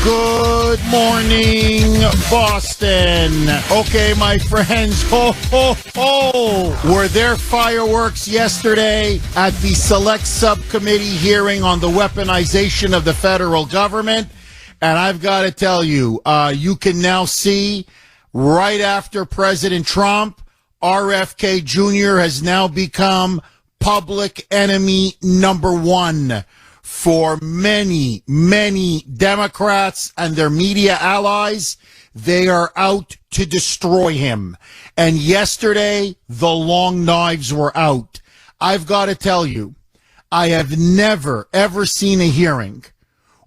Good morning, Boston. Okay, my friends, ho, ho, ho. Were there fireworks yesterday at the Select Subcommittee hearing on the weaponization of the federal government? And I've got to tell you, you can now see right after President Trump, RFK Jr. has now become public enemy number one for many, many Democrats and their media allies. They are out to destroy him. And yesterday, the long knives were out. I've got to tell you, I have never, ever seen a hearing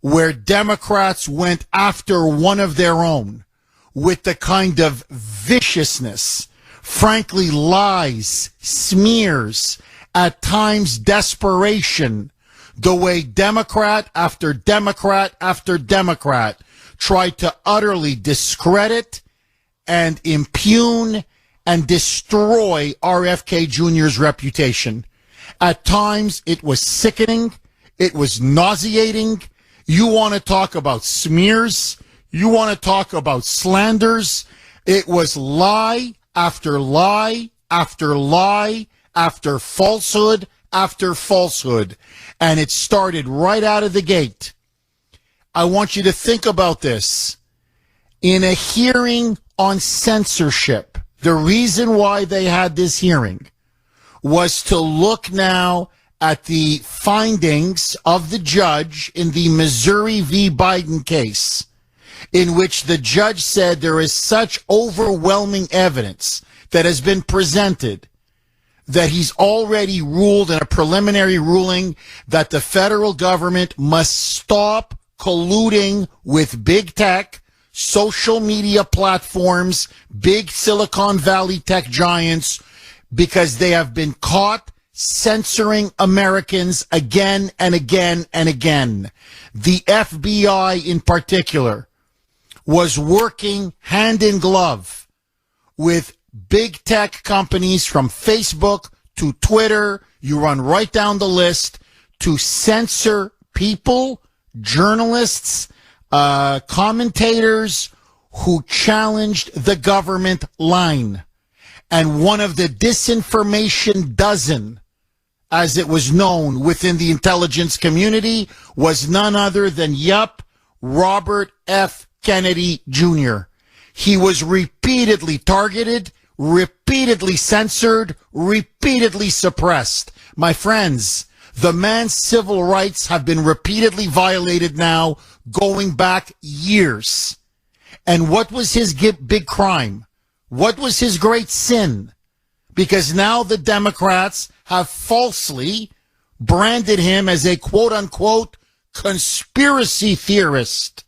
where Democrats went after one of their own with the kind of viciousness, frankly, lies, smears, at times desperation, the way Democrat after Democrat after Democrat tried to utterly discredit and impugn and destroy RFK Jr.'s reputation. At times, it was sickening. It was nauseating. You want to talk about smears? You want to talk about slanders? It was lie after lie after lie after falsehood after falsehood. And it started right out of the gate. I want you to think about this. In a hearing on censorship, the reason why they had this hearing was to look now at the findings of the judge in the Missouri v. Biden case, in which the judge said there is such overwhelming evidence that has been presented that he's already ruled in a preliminary ruling that the federal government must stop colluding with big tech, social media platforms, big Silicon Valley tech giants, because they have been caught censoring Americans again and again and again. The FBI in particular was working hand in glove with big tech companies from Facebook to Twitter, you run right down the list, to censor people, journalists, commentators who challenged the government line. And one of the disinformation dozen, as it was known within the intelligence community, was none other than, Robert F. Kennedy Jr. He was repeatedly targeted, repeatedly censored, repeatedly suppressed. My friends, the man's civil rights have been repeatedly violated now, going back years. And what was his big crime? What was his great sin? Because now the Democrats have falsely branded him as a quote-unquote conspiracy theorist.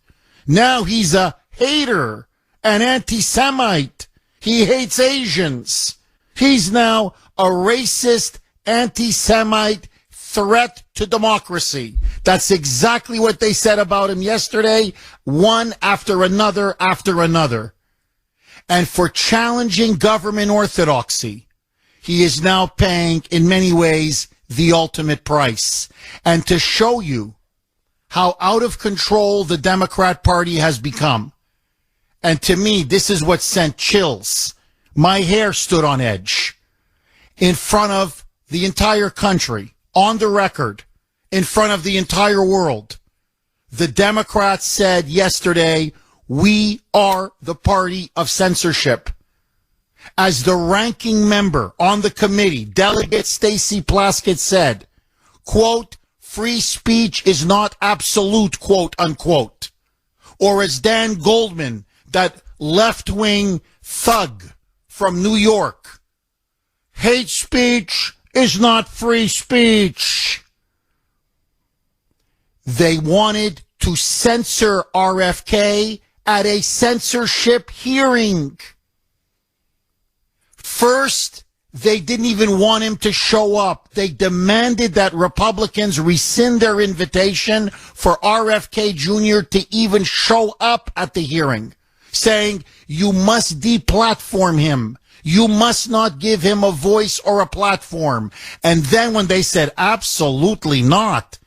Now he's a hater, an anti-Semite. He hates Asians. He's now a racist, anti-Semite threat to democracy. That's exactly what they said about him yesterday, one after another after another. And for challenging government orthodoxy, he is now paying, in many ways, the ultimate price. And to show you how out of control the Democrat Party has become, and to me, this is what sent chills. My hair stood on edge. In front of the entire country, on the record, in front of the entire world, the Democrats said yesterday, we are the party of censorship. As the ranking member on the committee, Delegate Stacey Plaskett said, quote, free speech is not absolute, quote unquote. Or as Dan Goldman, that left-wing thug from New York, hate speech is not free speech. They wanted to censor RFK at a censorship hearing. First, they didn't even want him to show up. They demanded that Republicans rescind their invitation for RFK Jr. to even show up at the hearing, saying, you must deplatform him. You must not give him a voice or a platform. And then when they said, absolutely not,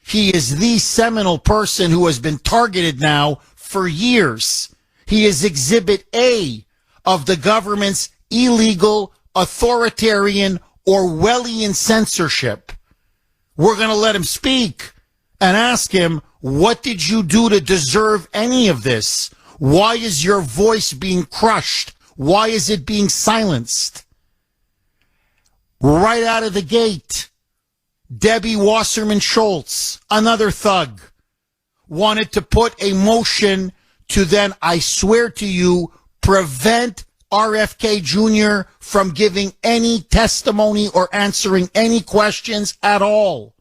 He is the seminal person who has been targeted now for years. He is Exhibit A of the government's illegal, authoritarian, Orwellian censorship. We're going to let him speak and ask him, what did you do to deserve any of this? Why is your voice being crushed? Why is it being silenced? Right out of the gate, Debbie Wasserman Schultz, another thug, wanted to put a motion to then, I swear to you, prevent RFK Jr. from giving any testimony or answering any questions at all.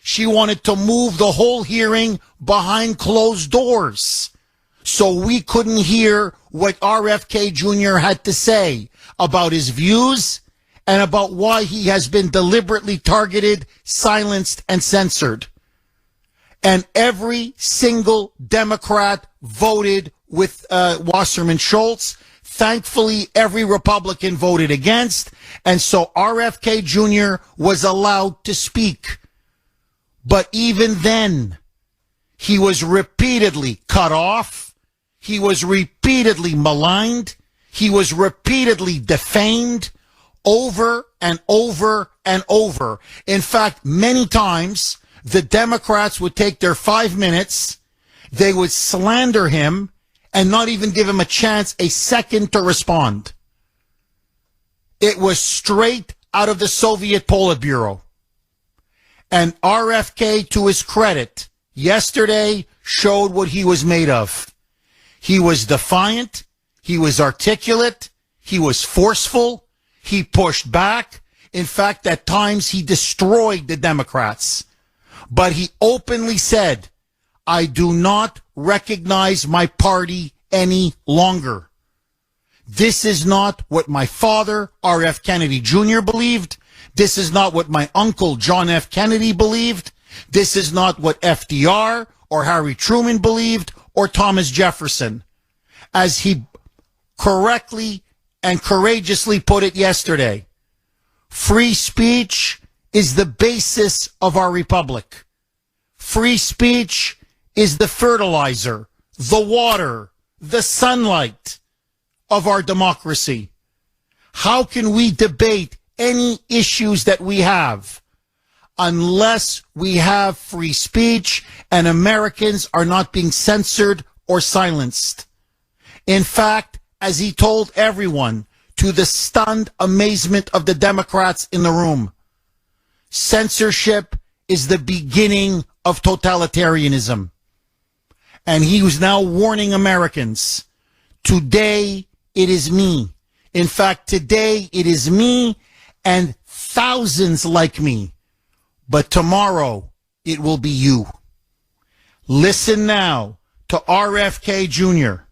She wanted to move the whole hearing behind closed doors so we couldn't hear what RFK Jr. had to say about his views and about why he has been deliberately targeted, silenced, and censored. And every single Democrat voted with Wasserman Schultz. Thankfully, every Republican voted against, and so RFK Jr. was allowed to speak. But even then, he was repeatedly cut off. He was repeatedly maligned. He was repeatedly defamed over and over and over. In fact, many times, the Democrats would take their 5 minutes, they would slander him, and not even give him a second to respond. It was straight out of the Soviet Politburo. And RFK, to his credit, yesterday showed what he was made of. He was defiant. He was articulate. He was forceful. He pushed back. In fact, at times he destroyed the Democrats. But he openly said, I do not recognize my party any longer. This is not what my father, R.F. Kennedy Jr., believed. This is not what my uncle, John F. Kennedy, believed. This is not what FDR or Harry Truman believed or Thomas Jefferson. As he correctly and courageously put it yesterday, free speech is the basis of our republic. Free speech is the fertilizer, the water, the sunlight of our democracy. How can we debate any issues that we have unless we have free speech and Americans are not being censored or silenced? In fact, as he told everyone, to the stunned amazement of the Democrats in the room, censorship is the beginning of totalitarianism. And he was now warning Americans, today it is me. In fact, today it is me and thousands like me. But tomorrow it will be you. Listen now to RFK Jr.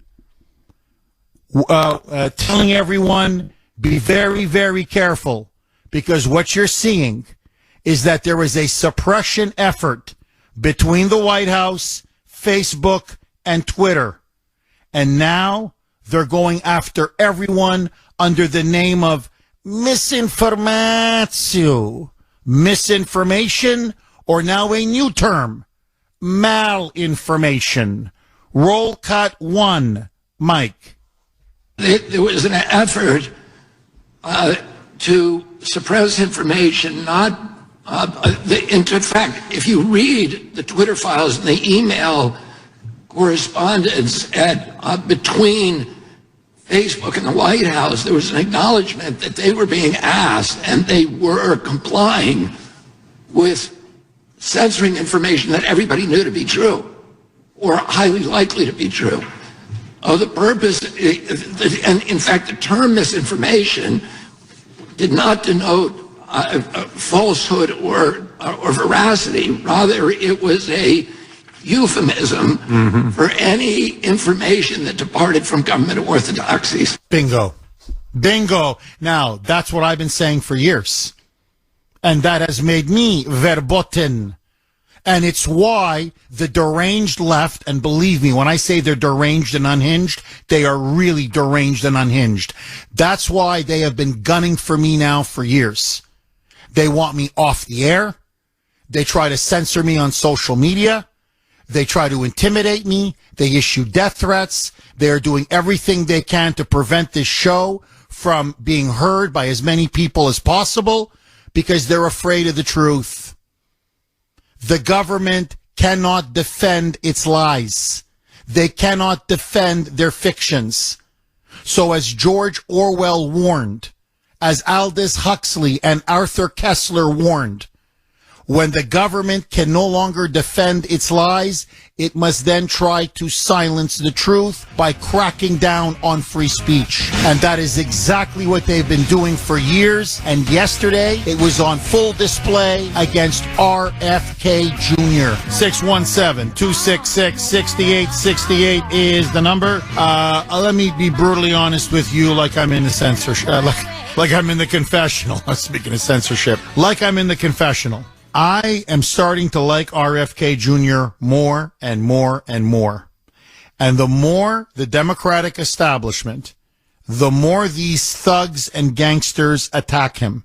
Telling everyone, be very, very careful, because what you're seeing is that there is a suppression effort between the White House, Facebook, and Twitter. And now they're going after everyone under the name of misinformatio, misinformation, or now a new term, malinformation. Roll cut one, Mike. There was an effort to suppress information, not in fact, if you read the Twitter files and the email correspondence between Facebook and the White House, there was an acknowledgement that they were being asked and they were complying with censoring information that everybody knew to be true or highly likely to be true. The purpose, and in fact, the term misinformation did not denote falsehood or veracity. Rather, it was a euphemism for any information that departed from government orthodoxies. Bingo. Bingo. Now, that's what I've been saying for years. And that has made me verboten. And it's why the deranged left, and believe me, when I say they're deranged and unhinged, they are really deranged and unhinged. That's why they have been gunning for me now for years. They want me off the air. They try to censor me on social media. They try to intimidate me. They issue death threats. They are doing everything they can to prevent this show from being heard by as many people as possible because they're afraid of the truth. The government cannot defend its lies. They cannot defend their fictions. So as George Orwell warned, as Aldous Huxley and Arthur Kessler warned, when the government can no longer defend its lies, it must then try to silence the truth by cracking down on free speech. And that is exactly what they've been doing for years. And yesterday, it was on full display against RFK Jr. 617-266-6868 is the number. Let me be brutally honest with you, like I'm in the censorship, like I'm in the confessional. Speaking of censorship, like I'm in the confessional. I am starting to like RFK Jr. more and more and more. And the more the Democratic establishment, the more these thugs and gangsters attack him,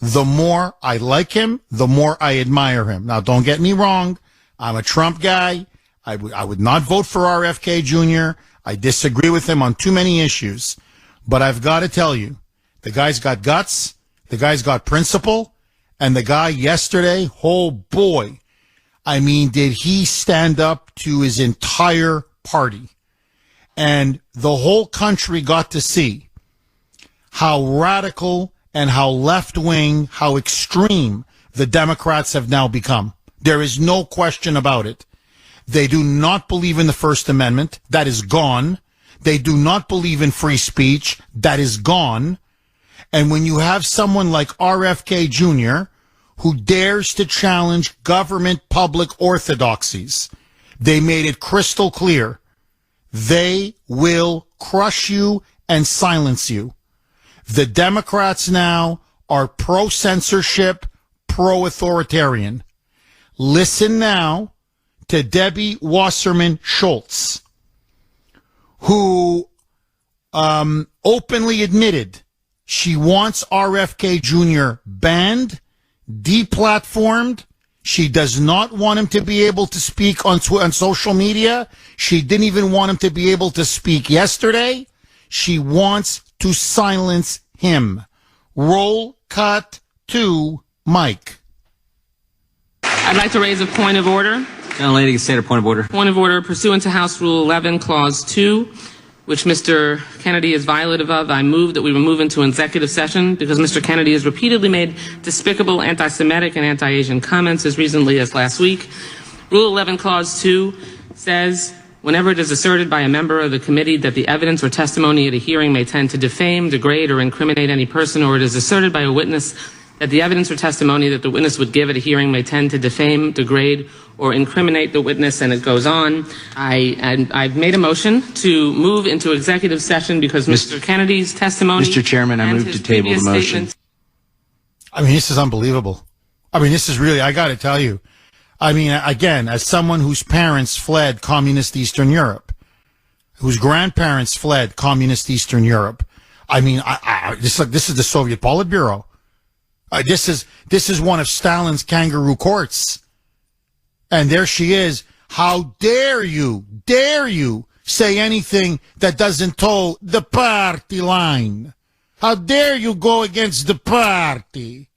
the more I like him, the more I admire him. Now, don't get me wrong. I'm a Trump guy. I would not vote for RFK Jr. I disagree with him on too many issues. But I've got to tell you, the guy's got guts. The guy's got principle. And the guy yesterday, oh boy, I mean, did he stand up to his entire party? And the whole country got to see how radical and how left-wing, how extreme the Democrats have now become. There is no question about it. They do not believe in the First Amendment. That is gone. They do not believe in free speech. That is gone. And when you have someone like RFK Jr., who dares to challenge government public orthodoxies, they made it crystal clear. They will crush you and silence you. The Democrats now are pro-censorship, pro-authoritarian. Listen now to Debbie Wasserman Schultz, who openly admitted she wants RFK Jr. banned, deplatformed. She does not want him to be able to speak on social media. She didn't even want him to be able to speak yesterday. She wants to silence him. Roll cut to Mike. I'd like to raise a point of order. Lady can state a point of order. Point of order pursuant to House Rule 11, Clause 2, which Mr. Kennedy is violative of. I move that we remove into executive session because Mr. Kennedy has repeatedly made despicable anti-Semitic and anti-Asian comments as recently as last week. Rule 11, Clause 2 says, whenever it is asserted by a member of the committee that the evidence or testimony at a hearing may tend to defame, degrade, or incriminate any person, or it is asserted by a witness that the evidence or testimony that the witness would give at a hearing may tend to defame, degrade, or incriminate the witness, and it goes on. I've made a motion to move into executive session because Mr. Kennedy's testimony. Mr. Chairman, I move to table the motion. I mean, this is unbelievable. I mean, this is really, I got to tell you. I mean, again, as someone whose parents fled communist Eastern Europe, whose grandparents fled communist Eastern Europe, I mean, this is the Soviet Politburo. This is one of Stalin's kangaroo courts. And there she is. How dare you say anything that doesn't toe the party line? How dare you go against the party?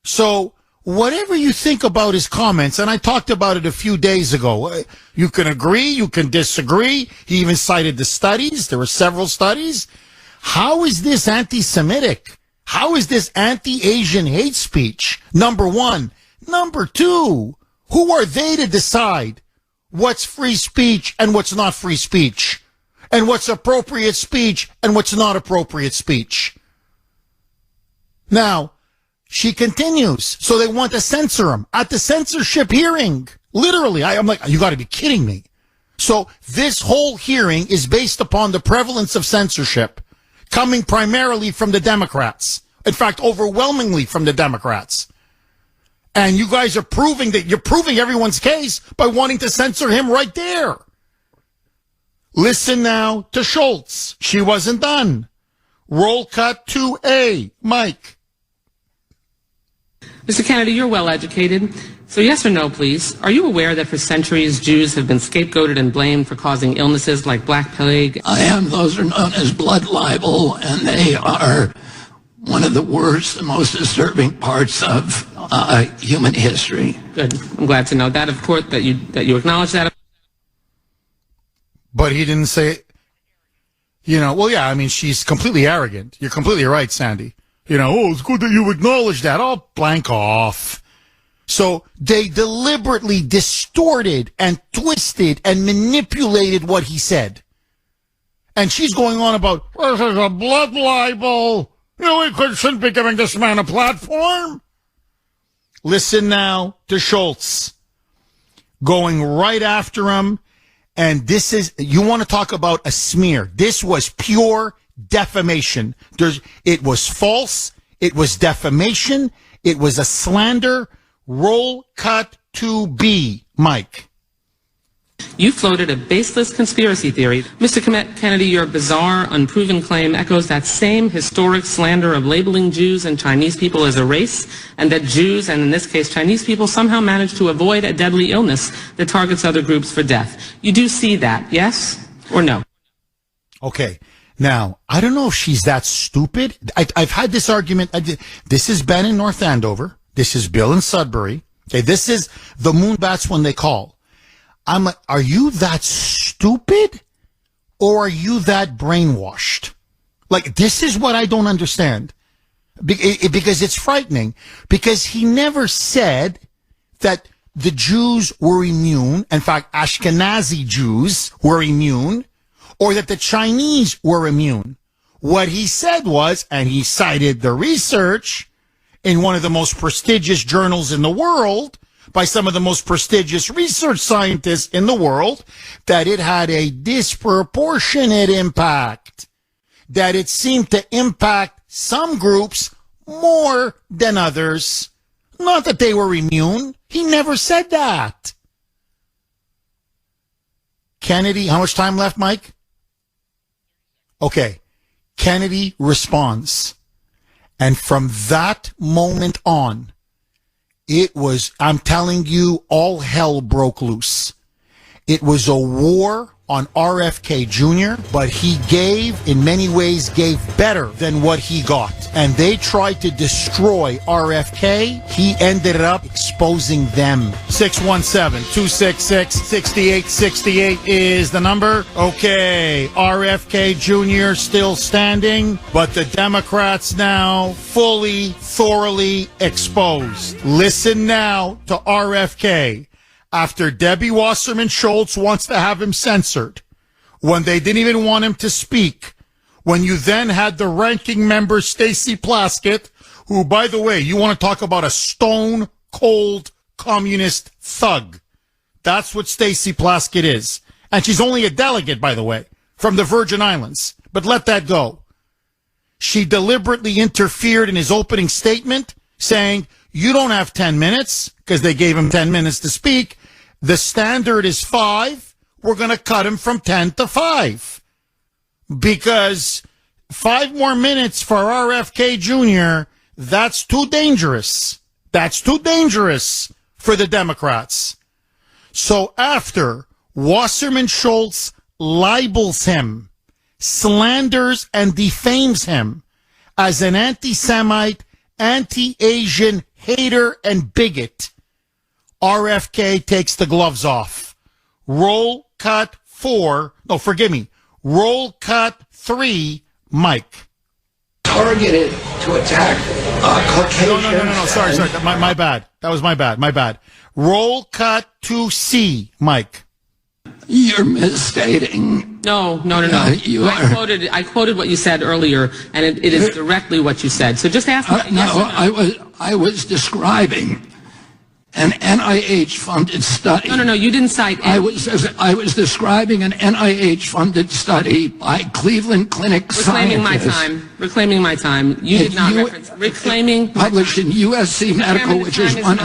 So whatever you think about his comments, and I talked about it a few days ago, you can agree, you can disagree. He even cited the studies. There were several studies. How is this anti-Semitic? How is this anti-Asian hate speech? Number one. Number two, who are they to decide what's free speech and what's not free speech? And what's appropriate speech and what's not appropriate speech? Now, she continues. So they want to censor him at the censorship hearing. Literally, I'm like, you got to be kidding me. So this whole hearing is based upon the prevalence of censorship coming primarily from the Democrats. In fact, overwhelmingly from the Democrats. And you guys are proving that you're proving everyone's case by wanting to censor him right there. Listen now to Schultz. She wasn't done. Roll cut to A. Mike. Mr. Kennedy, you're well educated. So yes or no, please. Are you aware that for centuries Jews have been scapegoated and blamed for causing illnesses like Black Plague? I am. Those are known as blood libel, and they are one of the worst and most disturbing parts of human history. Good. I'm glad to know that, of course, that you acknowledge that. But he didn't say, well, yeah, I mean, she's completely arrogant. You're completely right, Sandy. It's good that you acknowledge that. Oh, blank off. So they deliberately distorted and twisted and manipulated what he said. And she's going on about, this is a blood libel. We shouldn't be giving this man a platform. Listen now to Schultz going right after him. And this is, you want to talk about a smear. This was pure defamation. It was false. It was defamation. It was a slander. Roll cut to B, Mike. You floated a baseless conspiracy theory. Mr. Kennedy, your bizarre, unproven claim echoes that same historic slander of labeling Jews and Chinese people as a race, and that Jews, and in this case Chinese people, somehow managed to avoid a deadly illness that targets other groups for death. You do see that, yes or no? Okay. Now, I don't know if she's that stupid. I've had this argument. This is Ben in North Andover. This is Bill in Sudbury. Okay, this is the Moonbats when they call. I'm like, are you that stupid or are you that brainwashed? Like, this is what I don't understand. Because it's frightening. Because he never said that the Jews were immune. In fact, Ashkenazi Jews were immune. Or that the Chinese were immune. What he said was, and he cited the research in one of the most prestigious journals in the world, by some of the most prestigious research scientists in the world, that it had a disproportionate impact, that it seemed to impact some groups more than others. Not that they were immune. He never said that. Kennedy, how much time left, Mike? Okay. Kennedy responds. And from that moment on, it was, I'm telling you, all hell broke loose. It was a war on RFK Jr., but he in many ways, gave better than what he got. And they tried to destroy RFK. He ended up exposing them. 617-266-6868 is the number. Okay, RFK Jr. still standing, but the Democrats now thoroughly exposed. Listen now to RFK. After Debbie Wasserman Schultz wants to have him censored, when they didn't even want him to speak, when you then had the ranking member Stacey Plaskett, who, by the way, you want to talk about a stone-cold communist thug. That's what Stacey Plaskett is. And she's only a delegate, by the way, from the Virgin Islands. But let that go. She deliberately interfered in his opening statement, saying, you don't have 10 minutes, because they gave him 10 minutes to speak. The standard is 5. We're going to cut him from 10 to 5. Because 5 more minutes for RFK Jr., that's too dangerous. That's too dangerous for the Democrats. So after Wasserman Schultz libels him, slanders and defames him as an anti-Semite, anti-Asian hater and bigot, RFK takes the gloves off. Roll cut 3, Mike. Targeted to attack Caucasians. No. Sorry. My bad. That was my bad. Roll cut to C, Mike. You're misstating. No. I quoted what you said earlier, and it is directly what you said. So just ask me. I was describing an NIH-funded study. No. You didn't cite any. I was describing an NIH-funded study by Cleveland Clinic scientists. Reclaiming my time. You did not reference reclaiming. Published in USC Medical, which is one.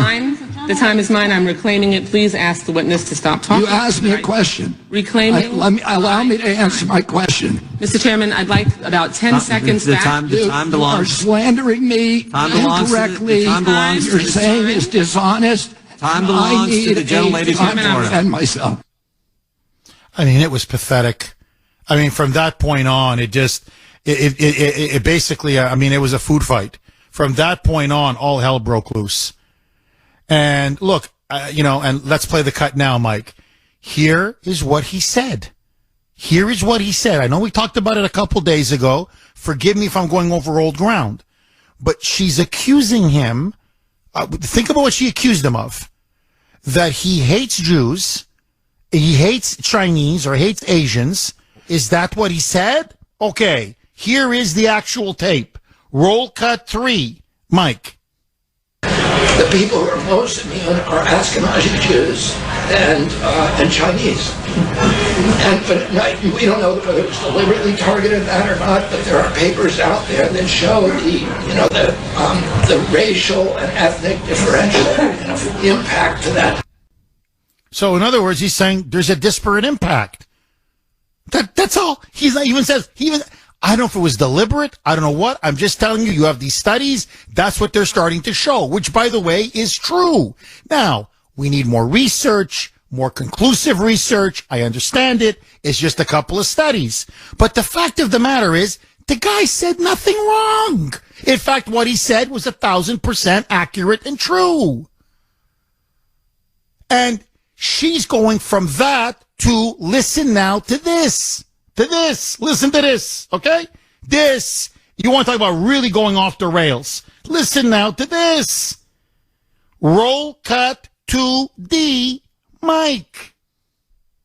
The time is mine. I'm reclaiming it. Please ask the witness to stop talking. You asked me a question. Reclaiming. Allow me to answer my question. Mr. Chairman, I'd like about 10 seconds back. You are slandering me incorrectly. You're saying it's dishonest. Time belongs to the gentlelady from Florida. And myself. I mean, it was pathetic. I mean, from that point on, it basically, I mean, it was a food fight. From that point on, all hell broke loose. And look, and let's play the cut now, Mike. Here is what he said. Here is what he said. I know we talked about it a couple days ago. Forgive me if I'm going over old ground. But she's accusing him. Think about what she accused him of. That he hates Jews. He hates Chinese or hates Asians. Is that what he said? Okay. Here is the actual tape. Roll cut 3. Mike. The people who are most immune are Ashkenazi Jews and Chinese. But we don't know whether it was deliberately targeted that or not, but there are papers out there that show the racial and ethnic differential impact to that. So in other words, he's saying there's a disparate impact. That's all. He's not even says I don't know if it was deliberate. I don't know what. I'm just telling you, you have these studies. That's what they're starting to show, which, by the way, is true. Now, we need more research, more conclusive research. I understand it. It's just a couple of studies. But the fact of the matter is, the guy said nothing wrong. In fact, what he said was 1,000% accurate and true. And she's going from that to listen now to this. Listen to this, okay? This. You want to talk about really going off the rails. Listen now to this. Roll cut 2D, Mike.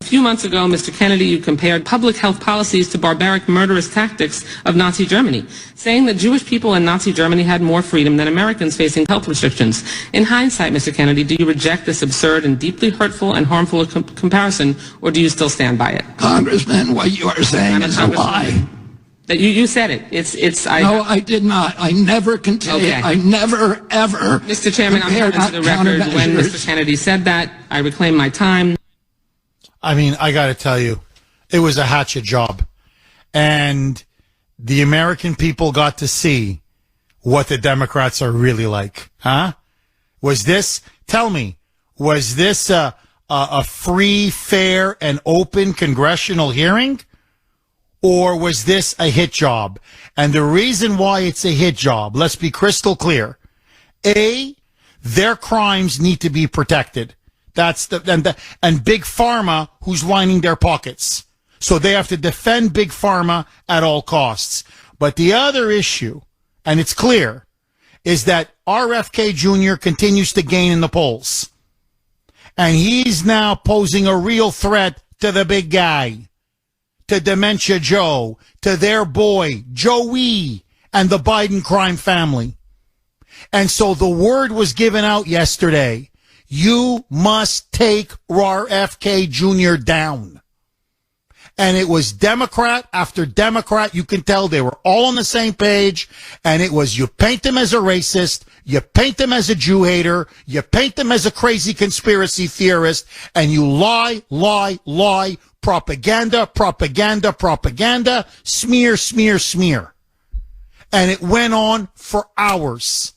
A few months ago, Mr. Kennedy, you compared public health policies to barbaric, murderous tactics of Nazi Germany, saying that Jewish people in Nazi Germany had more freedom than Americans facing health restrictions. In hindsight, Mr. Kennedy, do you reject this absurd and deeply hurtful and harmful comparison, or do you still stand by it? Congressman, what you are saying is a lie. That you said it. No, I did not. I never continued. Okay. I never, ever. Mr. Chairman, I'm coming to the record when Mr. Kennedy said that. I reclaim my time. I mean, I got to tell you, it was a hatchet job. And the American people got to see what the Democrats are really like. Huh? Tell me, was this a free, fair, and open congressional hearing? Or was this a hit job? And the reason why it's a hit job, let's be crystal clear. A, their crimes need to be protected. That's and Big Pharma, who's lining their pockets. So they have to defend Big Pharma at all costs. But the other issue, and it's clear, is that RFK Jr. continues to gain in the polls. And he's now posing a real threat to the big guy, to Dementia Joe, to their boy, Joey, and the Biden crime family. And so the word was given out yesterday. You must take RFK Jr. down. And it was Democrat after Democrat. You can tell they were all on the same page. And it was, you paint him as a racist, you paint him as a Jew hater, you paint him as a crazy conspiracy theorist, and you lie, propaganda, smear. And it went on for hours.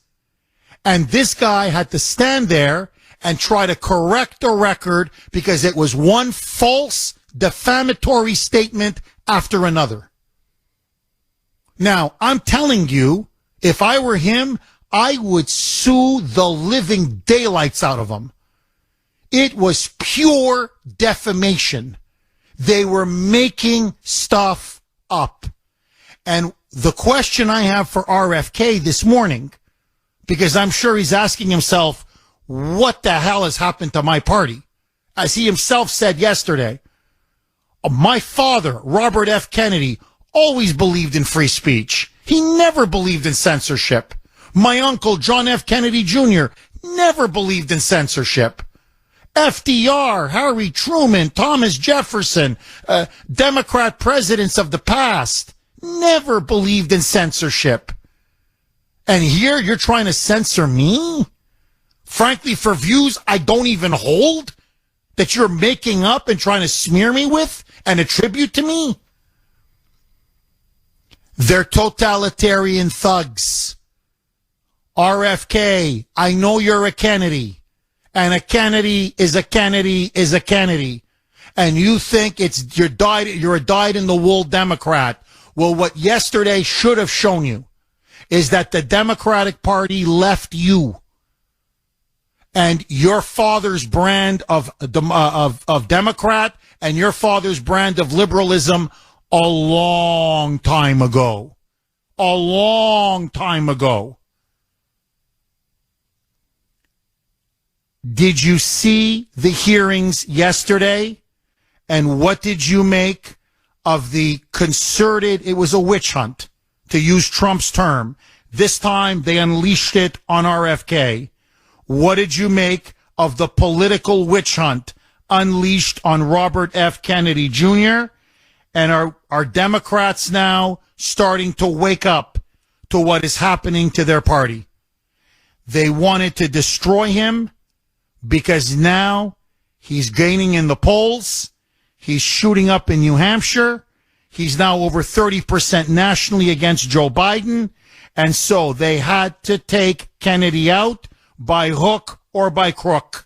And this guy had to stand there and try to correct the record because it was one false defamatory statement after another. Now, I'm telling you, if I were him, I would sue the living daylights out of him. It was pure defamation. They were making stuff up. And the question I have for RFK this morning, because I'm sure he's asking himself, what the hell has happened to my party? As he himself said yesterday, my father, Robert F. Kennedy, always believed in free speech. He never believed in censorship. My uncle, John F. Kennedy Jr., never believed in censorship. FDR, Harry Truman, Thomas Jefferson, Democrat presidents of the past, never believed in censorship. And here you're trying to censor me? Frankly, for views I don't even hold, that you're making up and trying to smear me with and attribute to me? They're totalitarian thugs. RFK, I know you're a Kennedy, and a Kennedy is a Kennedy is a Kennedy, and you think you're a dyed-in-the-wool Democrat. Well, what yesterday should have shown you is that the Democratic Party left you and your father's brand of Democrat and your father's brand of liberalism a long time ago. A long time ago. Did you see the hearings yesterday? And what did you make of the concerted, it was a witch hunt, to use Trump's term. This time they unleashed it on RFK. What did you make of the political witch hunt unleashed on Robert F. Kennedy Jr.? And are Democrats now starting to wake up to what is happening to their party? They wanted to destroy him because now he's gaining in the polls. He's shooting up in New Hampshire. He's now over 30% nationally against Joe Biden. And so they had to take Kennedy out by hook or by crook.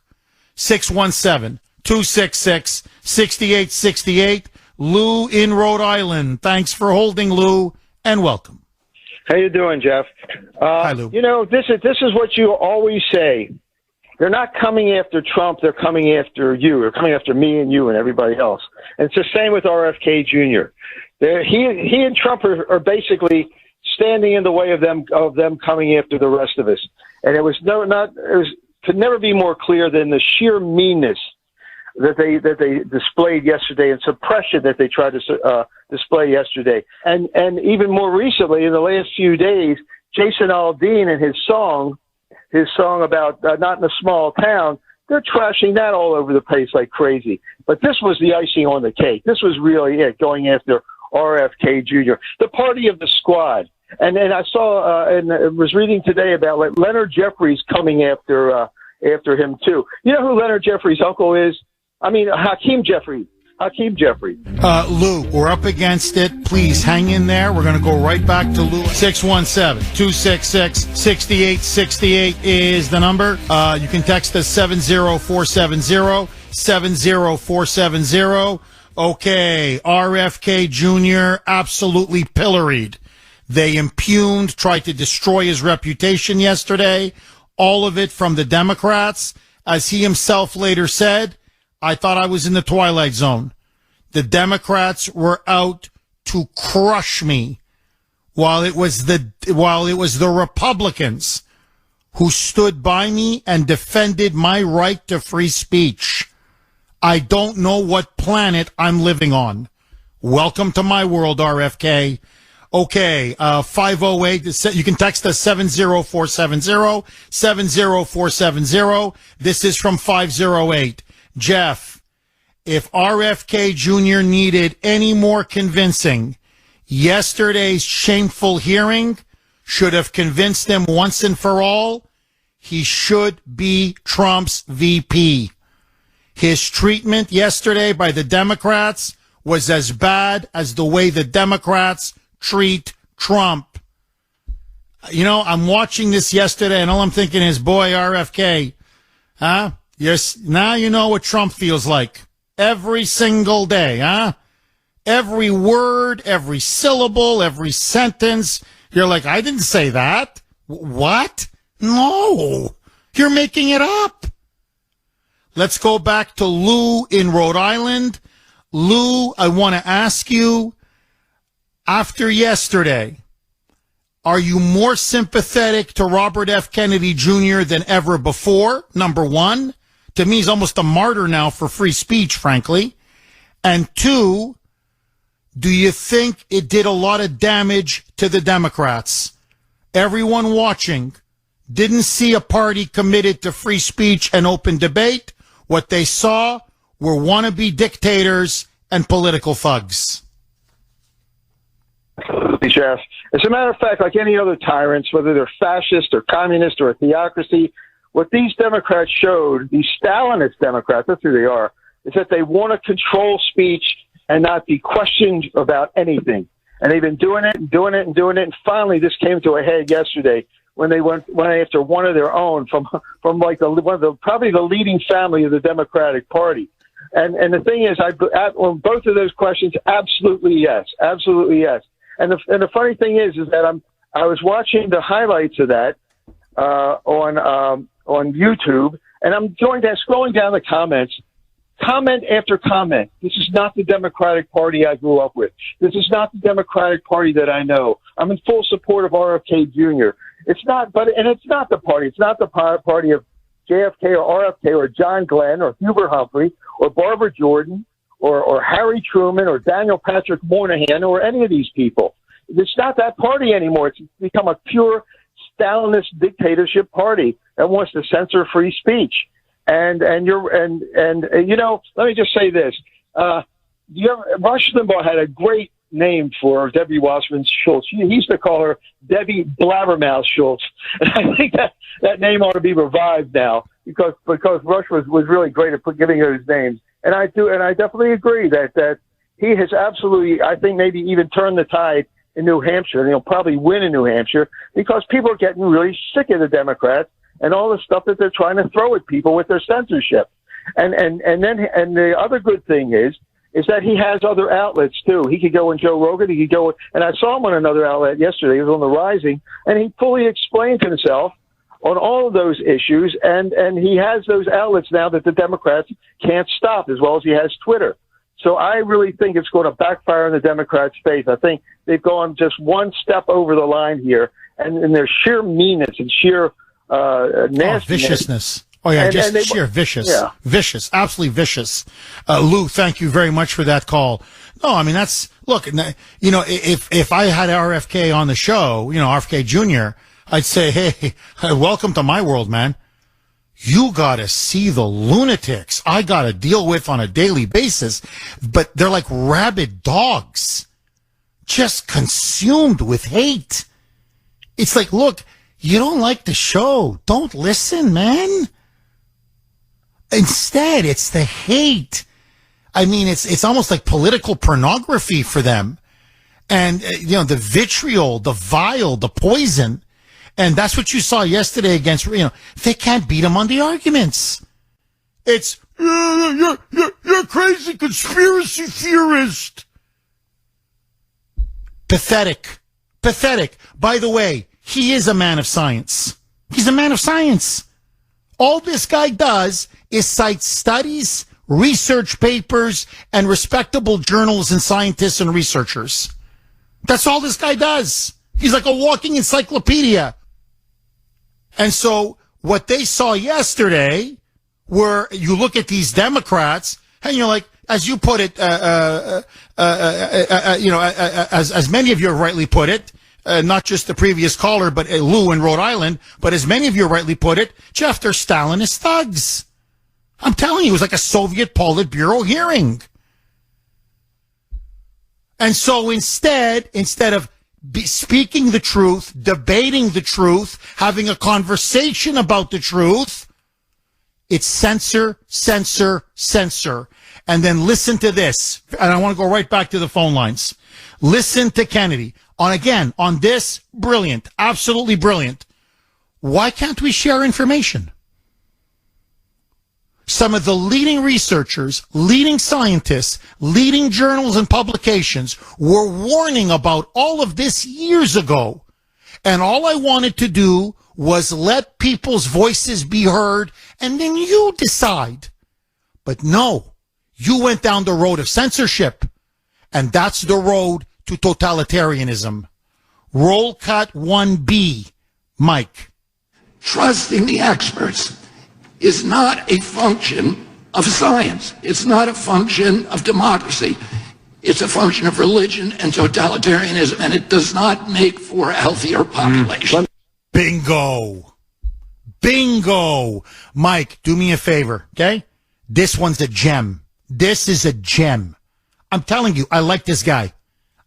617-266-6868. Lou in Rhode Island. Thanks for holding, Lou, and welcome. How you doing, Jeff? Hi, Lou. You know, this is what you always say. They're not coming after Trump. They're coming after you. They're coming after me and you and everybody else. And it's the same with RFK Jr. He and Trump are basically standing in the way of them coming after the rest of us. And it could never be more clear than the sheer meanness that they displayed yesterday and suppression that they tried to display yesterday. And even more recently, in the last few days, Jason Aldean and his song about Not in a Small Town, they're trashing that all over the place like crazy. But this was the icing on the cake. This was really it, going after RFK Jr., the party of the squad. And I saw and was reading today about Leonard Jeffries coming after him too. You know who Leonard Jeffries' uncle is? I mean, Hakeem Jeffries. Lou, we're up against it. Please hang in there. We're going to go right back to Lou. 617-266-6868 is the number. You can text us 70470, 70470. Okay, RFK Jr. absolutely pilloried. They impugned, tried to destroy his reputation yesterday. All of it from the Democrats. As he himself later said, I thought I was in the Twilight Zone. The Democrats were out to crush me, while it was the Republicans who stood by me and defended my right to free speech. I don't know what planet I'm living on. Welcome to my world, RFK. Okay, 508, you can text us 70470, 70470. This is from 508. Jeff, if RFK Jr. needed any more convincing, yesterday's shameful hearing should have convinced him once and for all he should be Trump's VP. His treatment yesterday by the Democrats was as bad as the way the Democrats treat Trump. You know, I'm watching this yesterday, and all I'm thinking is, boy, RFK, huh? Yes, now you know what Trump feels like. Every single day, huh? Every word, every syllable, every sentence. You're like, I didn't say that. What? No. You're making it up. Let's go back to Lou in Rhode Island. Lou, I want to ask you, after yesterday, are you more sympathetic to Robert F. Kennedy Jr. than ever before? Number one. To me, he's almost a martyr now for free speech, frankly. And two, do you think it did a lot of damage to the Democrats? Everyone watching didn't see a party committed to free speech and open debate. What they saw were wannabe dictators and political thugs. Absolutely, Jeff. As a matter of fact, like any other tyrants, whether they're fascist or communist or a theocracy, what these Democrats showed, these Stalinist Democrats, that's who they are, is that they want to control speech and not be questioned about anything. And they've been doing it and doing it and doing it. And finally, this came to a head yesterday when they went after one of their own from like probably the leading family of the Democratic Party. And the thing is, on both of those questions, absolutely yes. And the funny thing is that I was watching the highlights of that on YouTube, and I'm scrolling down the comments, comment after comment. This is not the Democratic Party I grew up with. This is not the Democratic Party that I know. I'm in full support of RFK Jr. It's not the party. It's not the party of JFK or RFK or John Glenn or Hubert Humphrey or Barbara Jordan or Harry Truman or Daniel Patrick Moynihan or any of these people. It's not that party anymore. It's become a pure Stalinist dictatorship party that wants to censor free speech. And you know, let me just say this. Rush Limbaugh had a great name for Debbie Wasserman Schultz. He used to call her Debbie Blabbermouth Schultz. And I think that name ought to be revived now because Rush was really great at giving those names. And I definitely agree that he has absolutely, I think, maybe even turned the tide in New Hampshire, and he'll probably win in New Hampshire because people are getting really sick of the Democrats and all the stuff that they're trying to throw at people with their censorship. And the other good thing is that he has other outlets too. He could go on Joe Rogan. He could go, and I saw him on another outlet yesterday. He was on The Rising, and he fully explained himself on all of those issues. And he has those outlets now that the Democrats can't stop, as well as he has Twitter. So I really think it's going to backfire in the Democrats' face. I think they've gone just one step over the line here, and their sheer meanness and sheer nastiness. Viciousness. Oh, yeah, sheer vicious. Yeah. Vicious, absolutely vicious. Lou, thank you very much for that call. No, I mean, look, you know, if I had RFK on the show, you know, RFK Jr., I'd say, hey, welcome to my world, man. You gotta see the lunatics I gotta deal with on a daily basis, but they're like rabid dogs, just consumed with hate. It's like, look, you don't like the show. Don't listen, man. Instead, it's the hate. I mean, it's almost like political pornography for them. And, you know, the vitriol, the vile, the poison. And that's what you saw yesterday against, you know, they can't beat them on the arguments. It's, you're a crazy conspiracy theorist. Pathetic. Pathetic. By the way, he is a man of science. He's a man of science. All this guy does is cite studies, research papers, and respectable journals and scientists and researchers. That's all this guy does. He's like a walking encyclopedia. And so what they saw yesterday were, you look at these Democrats, and you're like, as you put it, you know, as many of you rightly put it, not just the previous caller, but Lou in Rhode Island, but as many of you rightly put it, Jeff, they're Stalinist thugs. I'm telling you, it was like a Soviet Politburo hearing. And so instead of speaking the truth, debating the truth, having a conversation about the truth, it's censor, censor, censor. And then listen to this. And I want to go right back to the phone lines. Listen to Kennedy. On this, brilliant, absolutely brilliant. Why can't we share information? Some of the leading researchers, leading scientists, leading journals and publications were warning about all of this years ago. And all I wanted to do was let people's voices be heard, and then you decide. But no, you went down the road of censorship, and that's the road to totalitarianism. Roll cut 1B, Mike. Trusting the experts is not a function of science. It's not a function of democracy. It's a function of religion and totalitarianism, and it does not make for a healthier population. Bingo. Bingo. Mike, do me a favor, okay? This one's a gem. This is a gem. I'm telling you, I like this guy.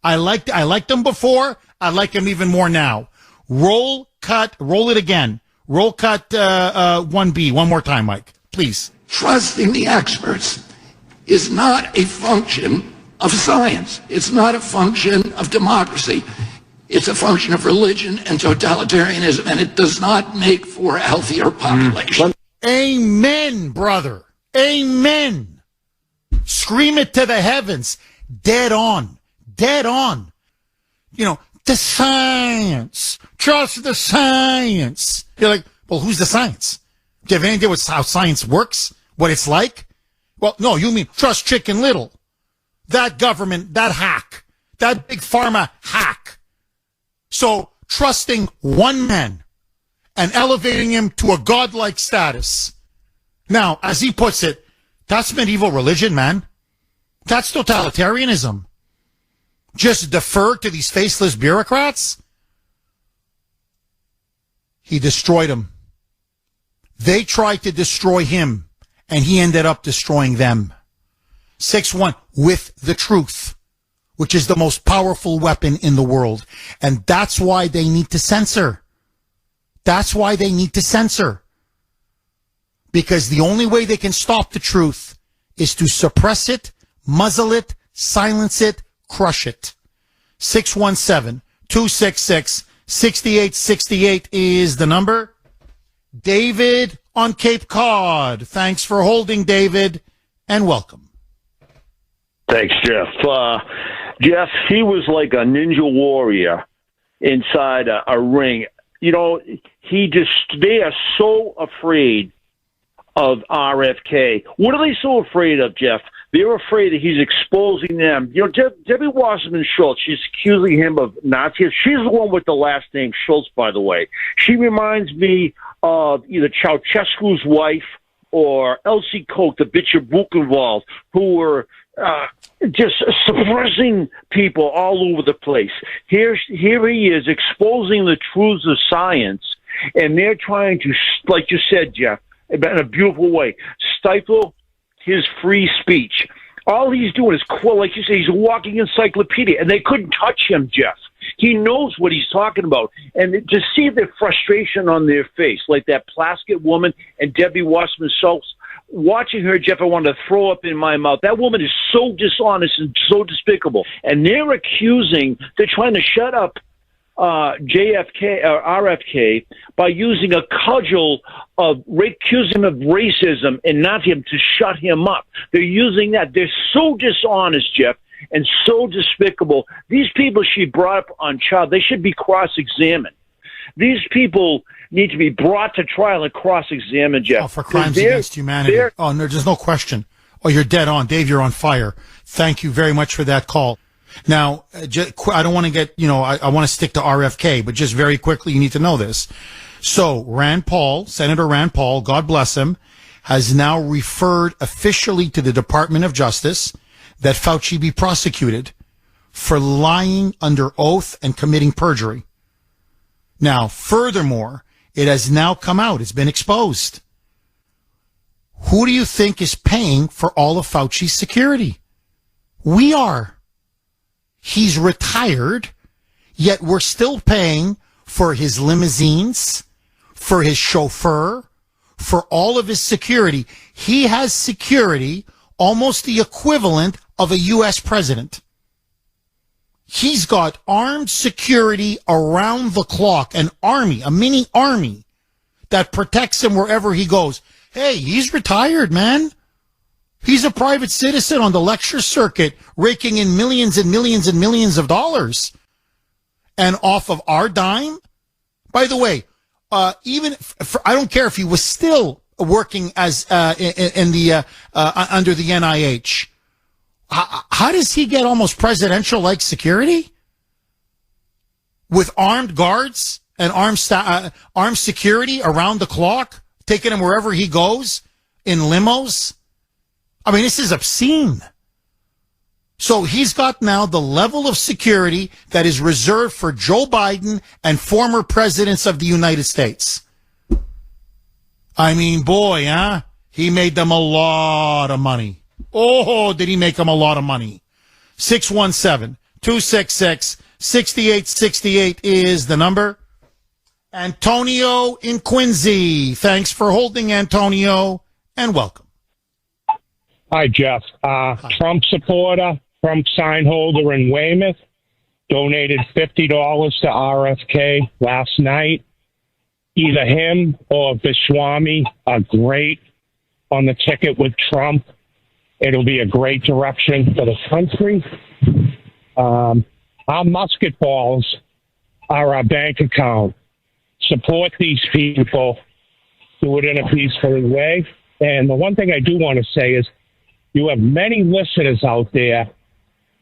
I liked him before. I like him even more now. Roll it again. Roll cut 1B. One more time, Mike, please. Trusting the experts is not a function of science. It's not a function of democracy. It's a function of religion and totalitarianism, and it does not make for a healthier population. Amen, brother. Amen. Scream it to the heavens. Dead on. Dead on. You know, the science. Trust the science. You're like, well, who's the science? Do you have any idea how science works? What it's like? Well, no, you mean trust Chicken Little. That government, that hack. That big pharma hack. So, trusting one man and elevating him to a godlike status. Now, as he puts it, that's medieval religion, man. That's totalitarianism. Just defer to these faceless bureaucrats? He destroyed them. They tried to destroy him, and he ended up destroying them. 6-1, with the truth, which is the most powerful weapon in the world. And that's why they need to censor. That's why they need to censor. Because the only way they can stop the truth is to suppress it, muzzle it, silence it, crush it. 617-266-6868 is the number. David on Cape Cod. Thanks for holding, David, and welcome. Thanks, Jeff. Jeff, he was like a ninja warrior inside a ring. You know, they are so afraid of RFK. What are they so afraid of, Jeff? They're afraid that he's exposing them. You know, Debbie Wasserman Schultz, she's accusing him of Nazis. She's the one with the last name Schultz, by the way. She reminds me of either Ceausescu's wife or Elsie Koch, the bitch of Buchenwald, who were just suppressing people all over the place. Here he is exposing the truths of science, and they're trying to, like you said, Jeff, in a beautiful way, stifle his free speech. All he's doing is, like you say, he's a walking encyclopedia, and they couldn't touch him, Jeff. He knows what he's talking about. And to see the frustration on their face, like that Plaskett woman and Debbie Wasserman Schultz, watching her, Jeff, I wanted to throw up in my mouth. That woman is so dishonest and so despicable. And they're trying to shut up JFK or RFK by using a cudgel of accusing him of racism and not him to shut him up. They're using that. They're so dishonest, Jeff, and so despicable. These people she brought up on trial, they should be cross-examined. These people need to be brought to trial and cross-examined, Jeff. Oh, for crimes against humanity. Oh, no, there's no question. Oh, you're dead on. Dave, you're on fire. Thank you very much for that call. Now, I don't want to get, I want to stick to RFK, but just very quickly, you need to know this. So Senator Rand Paul, God bless him, has now referred officially to the Department of Justice that Fauci be prosecuted for lying under oath and committing perjury. Now, furthermore, it has now come out. It's been exposed. Who do you think is paying for all of Fauci's security? We are. He's retired, yet we're still paying for his limousines, for his chauffeur, for all of his security. He has security almost the equivalent of a U.S. president. He's got armed security around the clock, an army, a mini army that protects him wherever he goes. Hey, he's retired, man. He's a private citizen on the lecture circuit, raking in millions and millions and millions of dollars. And off of our dime? By the way, I don't care if he was still working as under the NIH. How does he get almost presidential-like security? With armed guards and armed security around the clock, taking him wherever he goes in limos? I mean, this is obscene. So he's got now the level of security that is reserved for Joe Biden and former presidents of the United States. I mean, boy, huh? He made them a lot of money. Oh, did he make them a lot of money? 617-266-6868 is the number. Antonio in Quincy. Thanks for holding, Antonio, and welcome. Hi, Jeff. Trump supporter, Trump sign holder in Weymouth, donated $50 to RFK last night. Either him or Viswami are great on the ticket with Trump. It'll be a great direction for the country. Our musket balls are our bank account. Support these people. Do it in a peaceful way. And the one thing I do want to say is you have many listeners out there,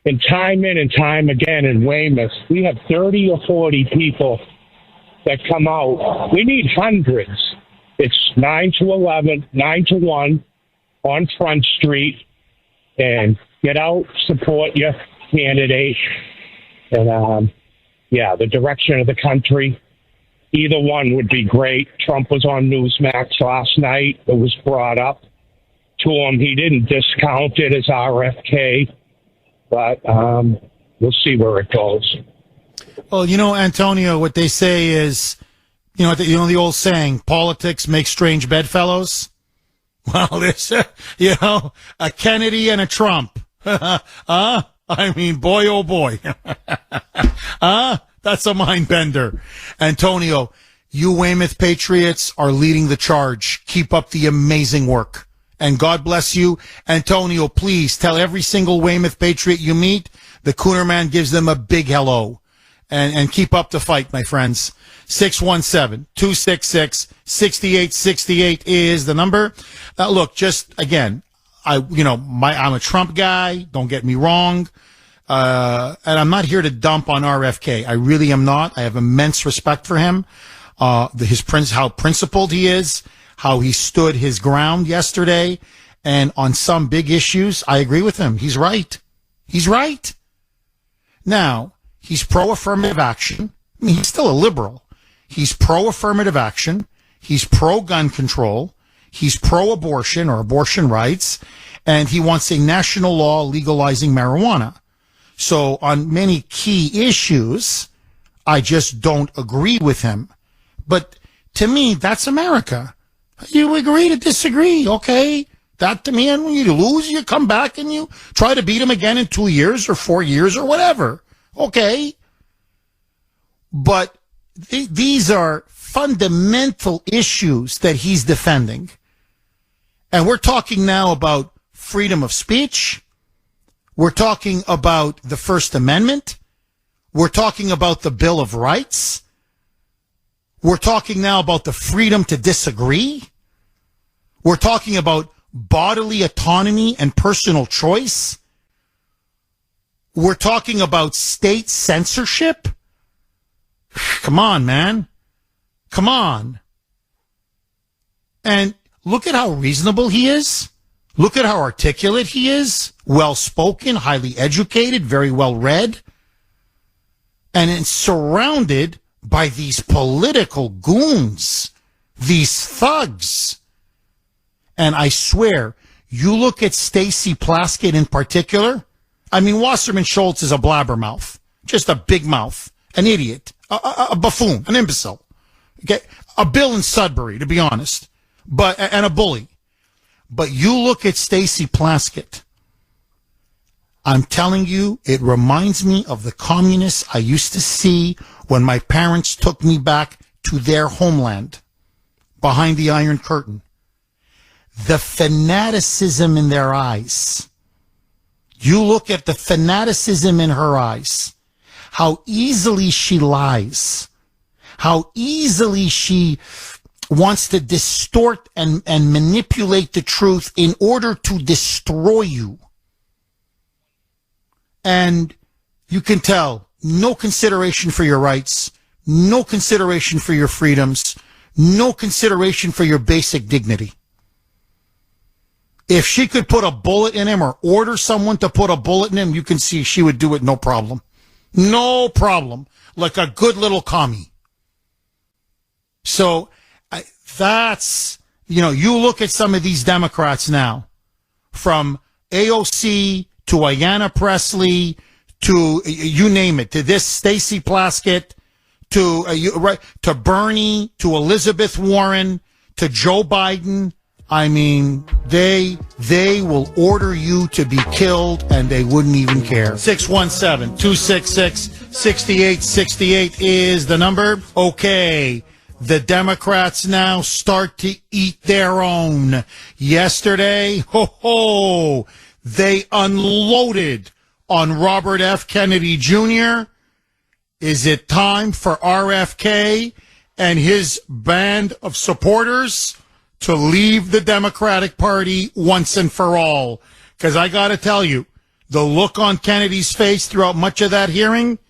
and time in and time again in Weymouth, we have 30 or 40 people that come out. We need hundreds. It's 9 to 11, 9 to 1 on Front Street. And get out, support your candidate. And, the direction of the country, either one would be great. Trump was on Newsmax last night. It was brought up to him. He didn't discount it as RFK, but we'll see where it goes. Well, Antonio, what they say is, the old saying, politics makes strange bedfellows. Well, there's, a Kennedy and a Trump. I mean, boy, oh boy. That's a mind bender. Antonio, you Weymouth Patriots are leading the charge. Keep up the amazing work. And God bless you. Antonio, please tell every single Weymouth Patriot you meet, the Kuhner man gives them a big hello. And keep up the fight, my friends. 617-266-6868 is the number. Look, just again, I'm a Trump guy. Don't get me wrong. And I'm not here to dump on RFK. I really am not. I have immense respect for him. How principled he is, how he stood his ground yesterday. And on some big issues, I agree with him. He's right. He's right. Now, he's pro-affirmative action. I mean, he's still a liberal. He's pro-affirmative action. He's pro-gun control. He's pro-abortion or abortion rights. And he wants a national law legalizing marijuana. So on many key issues, I just don't agree with him. But to me, that's America. You agree to disagree, okay? That to me, and when you lose, you come back and you try to beat him again in 2 years or 4 years or whatever. Okay. But these are fundamental issues that he's defending. And we're talking now about freedom of speech. We're talking about the First Amendment. We're talking about the Bill of Rights. We're talking now about the freedom to disagree. We're talking about bodily autonomy and personal choice. We're talking about state censorship. Come on, man. Come on. And look at how reasonable he is. Look at how articulate he is. Well-spoken, highly educated, very well read. And it's surrounded by these political goons, these thugs. And I swear, you look at Stacey Plaskett in particular. I mean, Wasserman Schultz is a blabbermouth, just a big mouth, an idiot, a buffoon, an imbecile, okay? A Bill in Sudbury, to be honest, and a bully. But you look at Stacey Plaskett, I'm telling you, it reminds me of the communists I used to see when my parents took me back to their homeland behind the Iron Curtain. The fanaticism in their eyes. You look at the fanaticism in her eyes, how easily she lies, how easily she wants to distort and manipulate the truth in order to destroy you. And you can tell, no consideration for your rights, no consideration for your freedoms, no consideration for your basic dignity. If she could put a bullet in him or order someone to put a bullet in him, you can see she would do it no problem. No problem. Like a good little commie. So that's, you look at some of these Democrats now, from AOC to Ayanna Pressley to you name it, to this Stacey Plaskett to Bernie, to Elizabeth Warren, to Joe Biden. I mean, they will order you to be killed, and they wouldn't even care. 617-266-6868 is the number. Okay, the Democrats now start to eat their own. Yesterday, they unloaded on Robert F. Kennedy Jr. Is it time for RFK and his band of supporters to leave the Democratic Party once and for all? Because I got to tell you, the look on Kennedy's face throughout much of that hearing,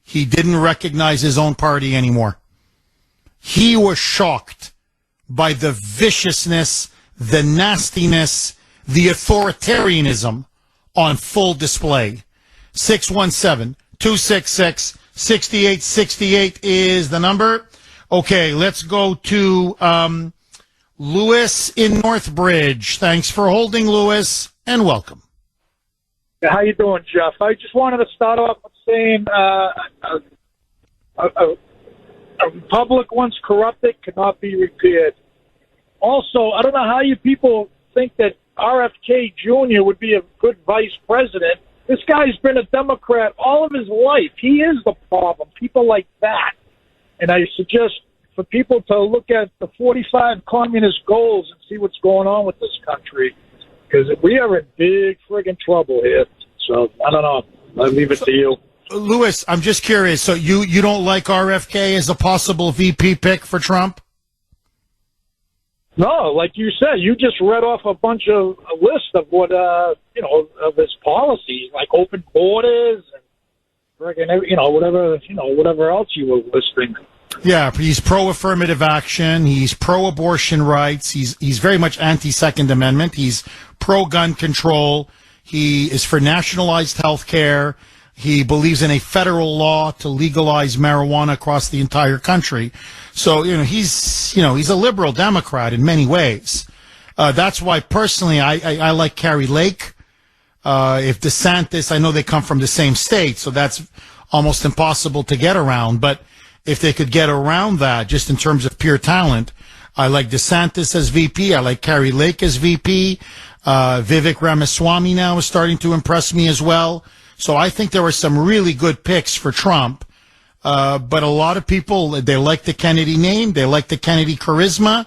he didn't recognize his own party anymore. He was shocked by the viciousness, the nastiness, the authoritarianism on full display. 617-266-6868 is the number. Okay, let's go to Lewis in Northbridge. Thanks for holding, Lewis, and welcome. How you doing, Jeff? I just wanted to start off with saying a republic once corrupted cannot be repaired. Also, I don't know how you people think that RFK Jr. would be a good vice president. This guy's been a Democrat all of his life. He is the problem. People like that. And I suggest for people to look at the 45 communist goals and see what's going on with this country, because we are in big friggin' trouble here. So, I don't know. I'll leave it to you. Lewis, I'm just curious. So you don't like RFK as a possible VP pick for Trump? No, like you said, you just read off a bunch of a list of what, of his policies, like open borders and friggin', whatever else you were listing. Yeah, he's pro-affirmative action. He's pro-abortion rights. He's very much anti-Second Amendment. He's pro-gun control. He is for nationalized health care. He believes in a federal law to legalize marijuana across the entire country. So, he's a liberal Democrat in many ways. That's why personally I like Carrie Lake. If DeSantis, I know they come from the same state, so that's almost impossible to get around. But if they could get around that, just in terms of pure talent, I like DeSantis as VP. I like Carrie Lake as VP. Vivek Ramaswamy now is starting to impress me as well. So I think there were some really good picks for Trump. But a lot of people, they like the Kennedy name. They like the Kennedy charisma.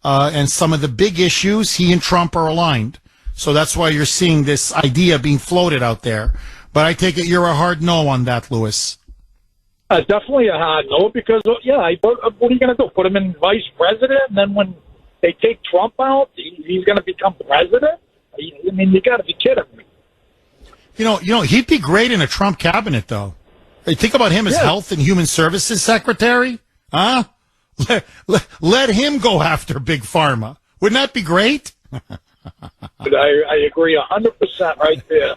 And some of the big issues, he and Trump are aligned. So that's why you're seeing this idea being floated out there. But I take it you're a hard no on that, Lewis. Definitely a hard no, because, what are you going to do? Put him in vice president? And then when they take Trump out, he's going to become president? I mean, you got to be kidding me. He'd be great in a Trump cabinet, though. Hey, think about him as Health and Human Services Secretary. Huh? Let him go after Big Pharma. Wouldn't that be great? I agree 100% right there.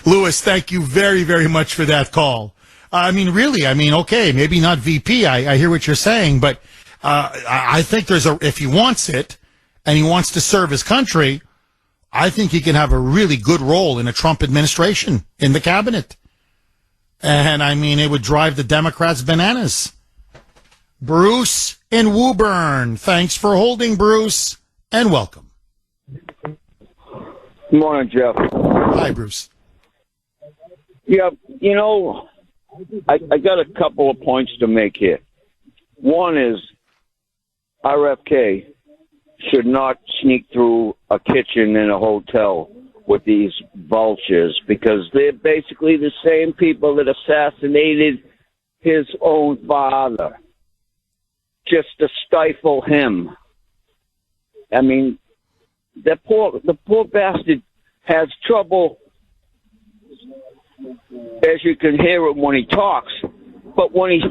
Lewis, thank you very, very much for that call. Okay, maybe not VP. I hear what you're saying, but I think if he wants it and he wants to serve his country, I think he can have a really good role in a Trump administration in the cabinet. And it would drive the Democrats bananas. Bruce in Woburn. Thanks for holding, Bruce, and welcome. Good morning, Jeff. Hi, Bruce. Yeah, I got a couple of points to make here. One is RFK should not sneak through a kitchen in a hotel with these vultures, because they're basically the same people that assassinated his own father just to stifle him. The poor bastard has trouble, as you can hear him when he talks. But when he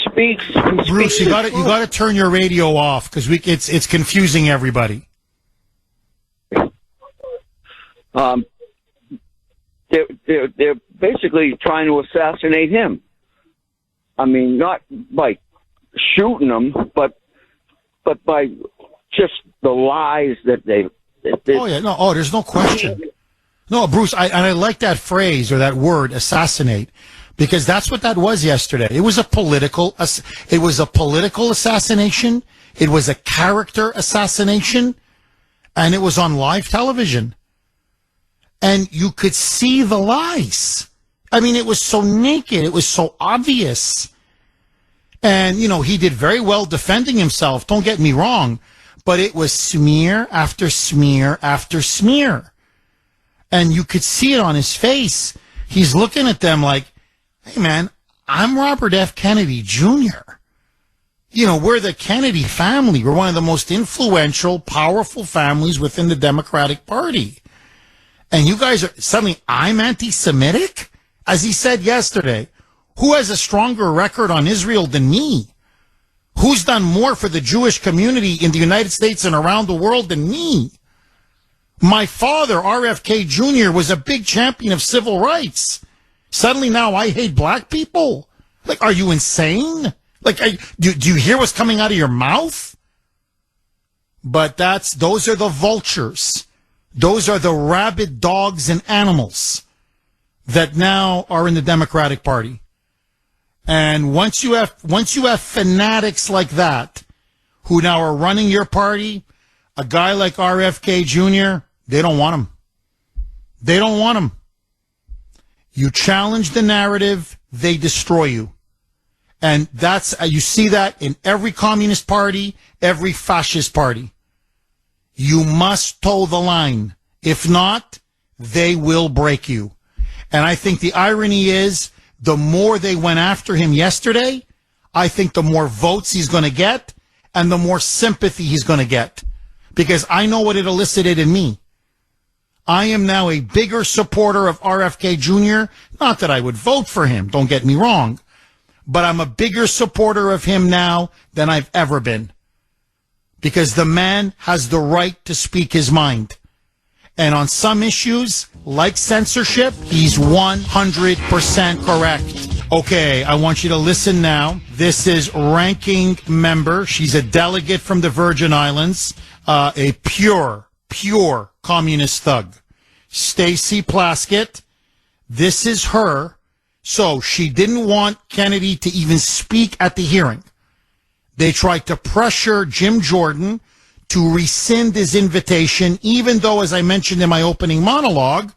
speaks, Bruce, you got to turn your radio off, because it's confusing everybody. They're basically trying to assassinate him. Not by shooting him, but by just the lies that they. There's no question. No, Bruce, I like that phrase or that word, assassinate. Because that's what that was yesterday. It was a political assassination. It was a character assassination. And it was on live television. And you could see the lies. I mean, it was so naked. It was so obvious. And, you know, he did very well defending himself. Don't get me wrong. But it was smear after smear after smear. And you could see it on his face. He's looking at them like, hey, man, I'm Robert F. Kennedy Jr. You know, we're the Kennedy family. We're one of the most influential, powerful families within the Democratic Party. And you guys are suddenly, I'm anti-Semitic? As he said yesterday, who has a stronger record on Israel than me? Who's done more for the Jewish community in the United States and around the world than me? My father, RFK Jr., was a big champion of civil rights. Suddenly now I hate black people? Like, are you insane? Like, do you hear what's coming out of your mouth? But those are the vultures. Those are the rabid dogs and animals that now are in the Democratic Party. And once you have fanatics like that who now are running your party, a guy like RFK Jr., they don't want him. They don't want him. You challenge the narrative, they destroy you. And you see that in every communist party, every fascist party. You must toe the line. If not, they will break you. And I think the irony is, the more they went after him yesterday, I think the more votes he's going to get and the more sympathy he's going to get. Because I know what it elicited in me. I am now a bigger supporter of RFK Jr. Not that I would vote for him, don't get me wrong. But I'm a bigger supporter of him now than I've ever been. Because the man has the right to speak his mind. And on some issues, like censorship, he's 100% correct. Okay, I want you to listen now. This is ranking member. She's a delegate from the Virgin Islands, a pure communist thug. Stacey Plaskett. This is her. So she didn't want Kennedy to even speak at the hearing. They tried to pressure Jim Jordan to rescind his invitation, even though, as I mentioned in my opening monologue,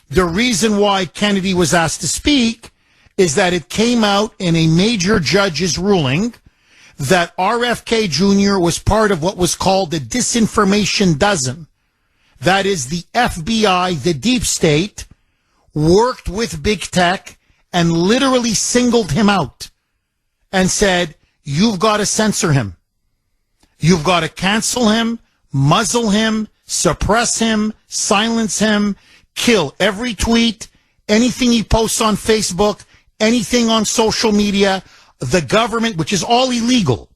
the reason why Kennedy was asked to speak is that it came out in a major judge's ruling that RFK Jr. was part of what was called the disinformation dozen. That is, the FBI, the deep state, worked with big tech and literally singled him out and said, you've got to censor him. You've got to cancel him, muzzle him, suppress him, silence him, kill every tweet, anything he posts on Facebook, anything on social media, the government, which is all illegal.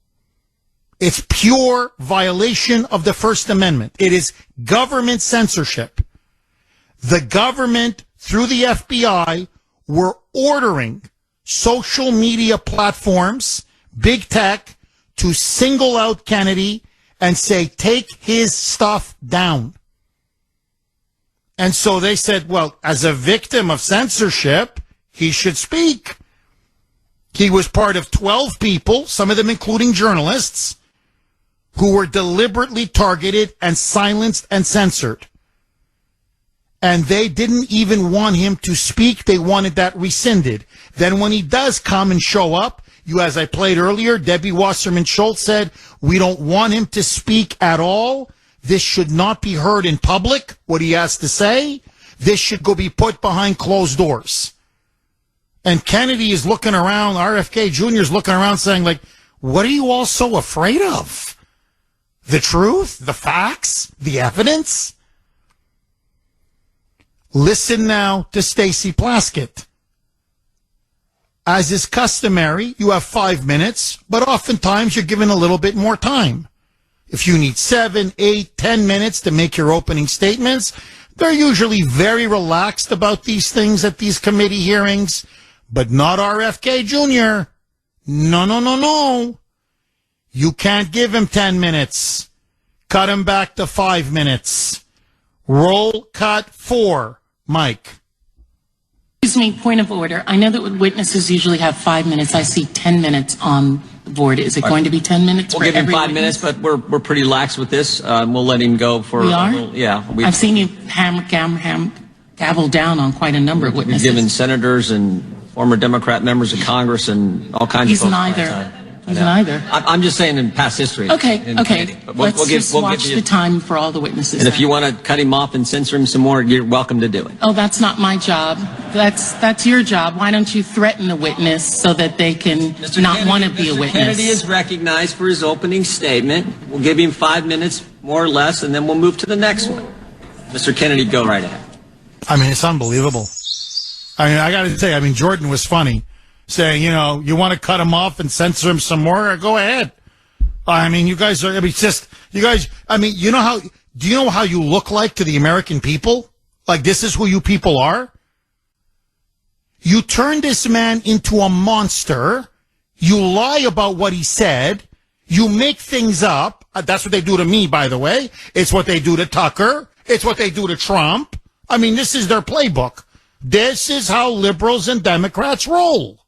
It's pure violation of the First Amendment. It is government censorship. The government, through the FBI, were ordering social media platforms, big tech, to single out Kennedy and say, take his stuff down. And so they said, well, as a victim of censorship, he should speak. He was part of 12 people, some of them including journalists, who were deliberately targeted and silenced and censored. And they didn't even want him to speak. They wanted that rescinded. Then when he does come and show up, as I played earlier, Debbie Wasserman Schultz said, we don't want him to speak at all. This should not be heard in public, what he has to say. This should be put behind closed doors. And Kennedy is looking around, RFK Jr. is looking around saying, like, what are you all so afraid of? The truth? The facts? The evidence? Listen now to Stacey Plaskett. As is customary, you have 5 minutes, but oftentimes you're given a little bit more time. If you need 7, 8, 10 minutes to make your opening statements, they're usually very relaxed about these things at these committee hearings, but not RFK Jr. No. You can't give him 10 minutes. Cut him back to 5 minutes. Roll cut 4, Mike. Excuse me, point of order. I know that witnesses usually have 5 minutes. I see 10 minutes on the board. Is it going to be 10 minutes? We'll give him 5 minutes, but we're pretty lax with this. We'll let him go for. We are? I've seen you gavel down on quite a number of witnesses. We've given senators and former Democrat members of Congress and all kinds of folks. He's neither. I'm just saying in past history. Okay. But let's just watch the time for all the witnesses. And if you want to cut him off and censor him some more, you're welcome to do it. Oh, that's not my job. That's your job. Why don't you threaten the witness so that they can not want to be a witness? Kennedy is recognized for his opening statement. We'll give him 5 minutes, more or less, and then we'll move to the next one. Mr. Kennedy, go right ahead. I mean, it's unbelievable. I mean, I got to say, Jordan was funny, saying, you want to cut him off and censor him some more? Go ahead. I mean, you guys are, do you know how you look like to the American people? Like, this is who you people are? You turn this man into a monster. You lie about what he said. You make things up. That's what they do to me, by the way. It's what they do to Tucker. It's what they do to Trump. I mean, this is their playbook. This is how liberals and Democrats roll.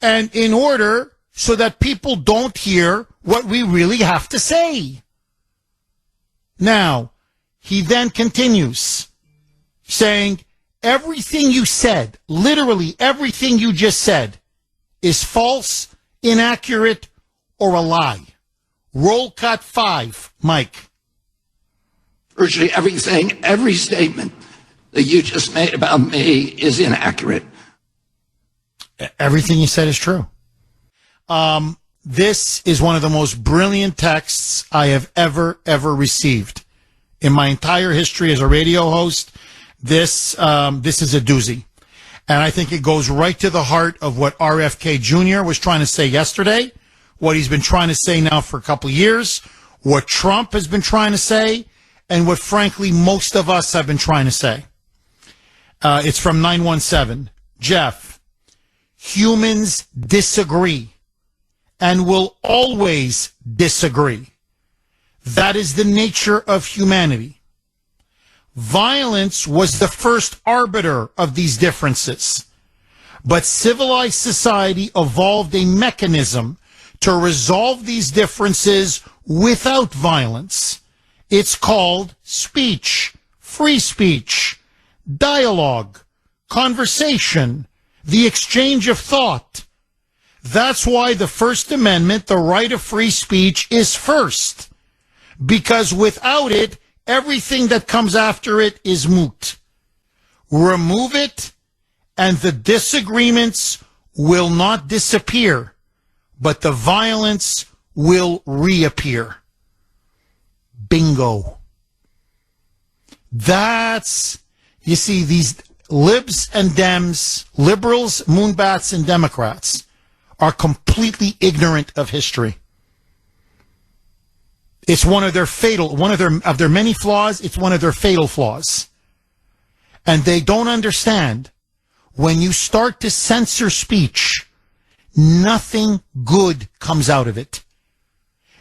And in order so that people don't hear what we really have to say. Now, he then continues saying, everything you said, literally everything you just said, is false, inaccurate, or a lie. Roll cut 5, Mike. Virtually everything, every statement that you just made about me is inaccurate. Everything you said is true. This is one of the most brilliant texts I have ever received. In my entire history as a radio host, this is a doozy. And I think it goes right to the heart of what RFK Jr. was trying to say yesterday, what he's been trying to say now for a couple of years, what Trump has been trying to say, and what, frankly, most of us have been trying to say. It's from 917. Jeff, humans disagree and will always disagree. That is the nature of humanity. Violence was the first arbiter of these differences, but civilized society evolved a mechanism to resolve these differences without violence. It's called speech, free speech, dialogue, conversation, the exchange of thought. That's why the First Amendment, the right of free speech, is first. Because without it, everything that comes after it is moot. Remove it, and the disagreements will not disappear, but the violence will reappear. Bingo. You see, these libs and Dems, liberals, moonbats, and Democrats are completely ignorant of history. It's one of their many flaws, it's one of their fatal flaws. And they don't understand, when you start to censor speech, nothing good comes out of it.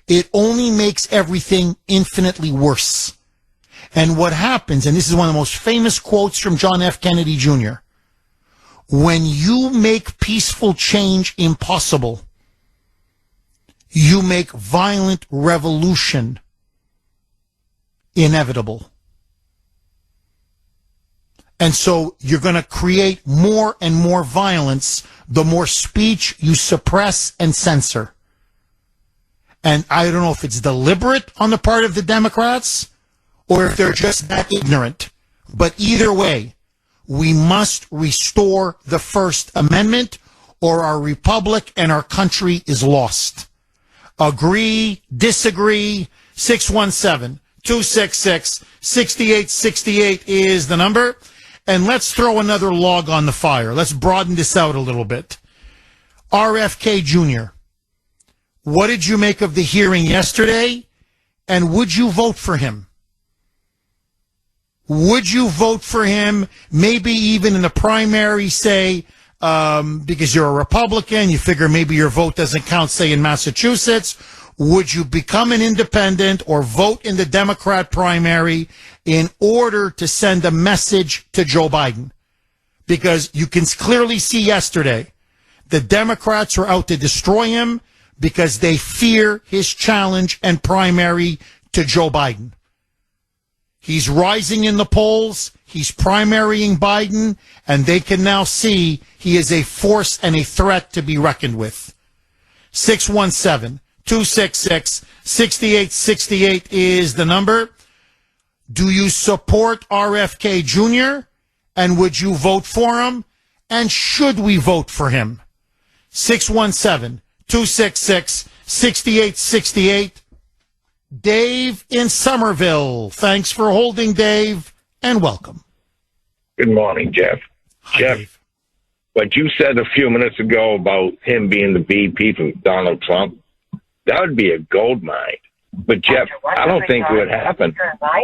It only makes everything infinitely worse. And what happens, and this is one of the most famous quotes from John F. Kennedy Jr., when you make peaceful change impossible, you make violent revolution inevitable. And so you're going to create more and more violence the more speech you suppress and censor. And I don't know if it's deliberate on the part of the Democrats or if they're just that ignorant. But either way, we must restore the First Amendment or our republic and our country is lost. Agree, disagree, 617-266-6868 is the number. And let's throw another log on the fire. Let's broaden this out a little bit. RFK Jr., what did you make of the hearing yesterday? And would you vote for him? Would you vote for him, maybe even in the primary, say, because you're a Republican, you figure maybe your vote doesn't count, say, in Massachusetts? Would you become an independent or vote in the Democrat primary in order to send a message to Joe Biden? because you can clearly see yesterday the Democrats are out to destroy him because they fear his challenge and primary to Joe Biden. He's rising in the polls. He's primarying Biden, and they can now see he is a force and a threat to be reckoned with. 617-266-6868 is the number. Do you support RFK Jr.? And would you vote for him? And should we vote for him? 617-266-6868. Dave in Somerville. Thanks for holding, Dave, and welcome. Good morning, Jeff. Hi, Jeff, Dave. what you said a few minutes ago about him being the VP from Donald Trump, that would be a gold mine. But, Jeff, I don't think it would happen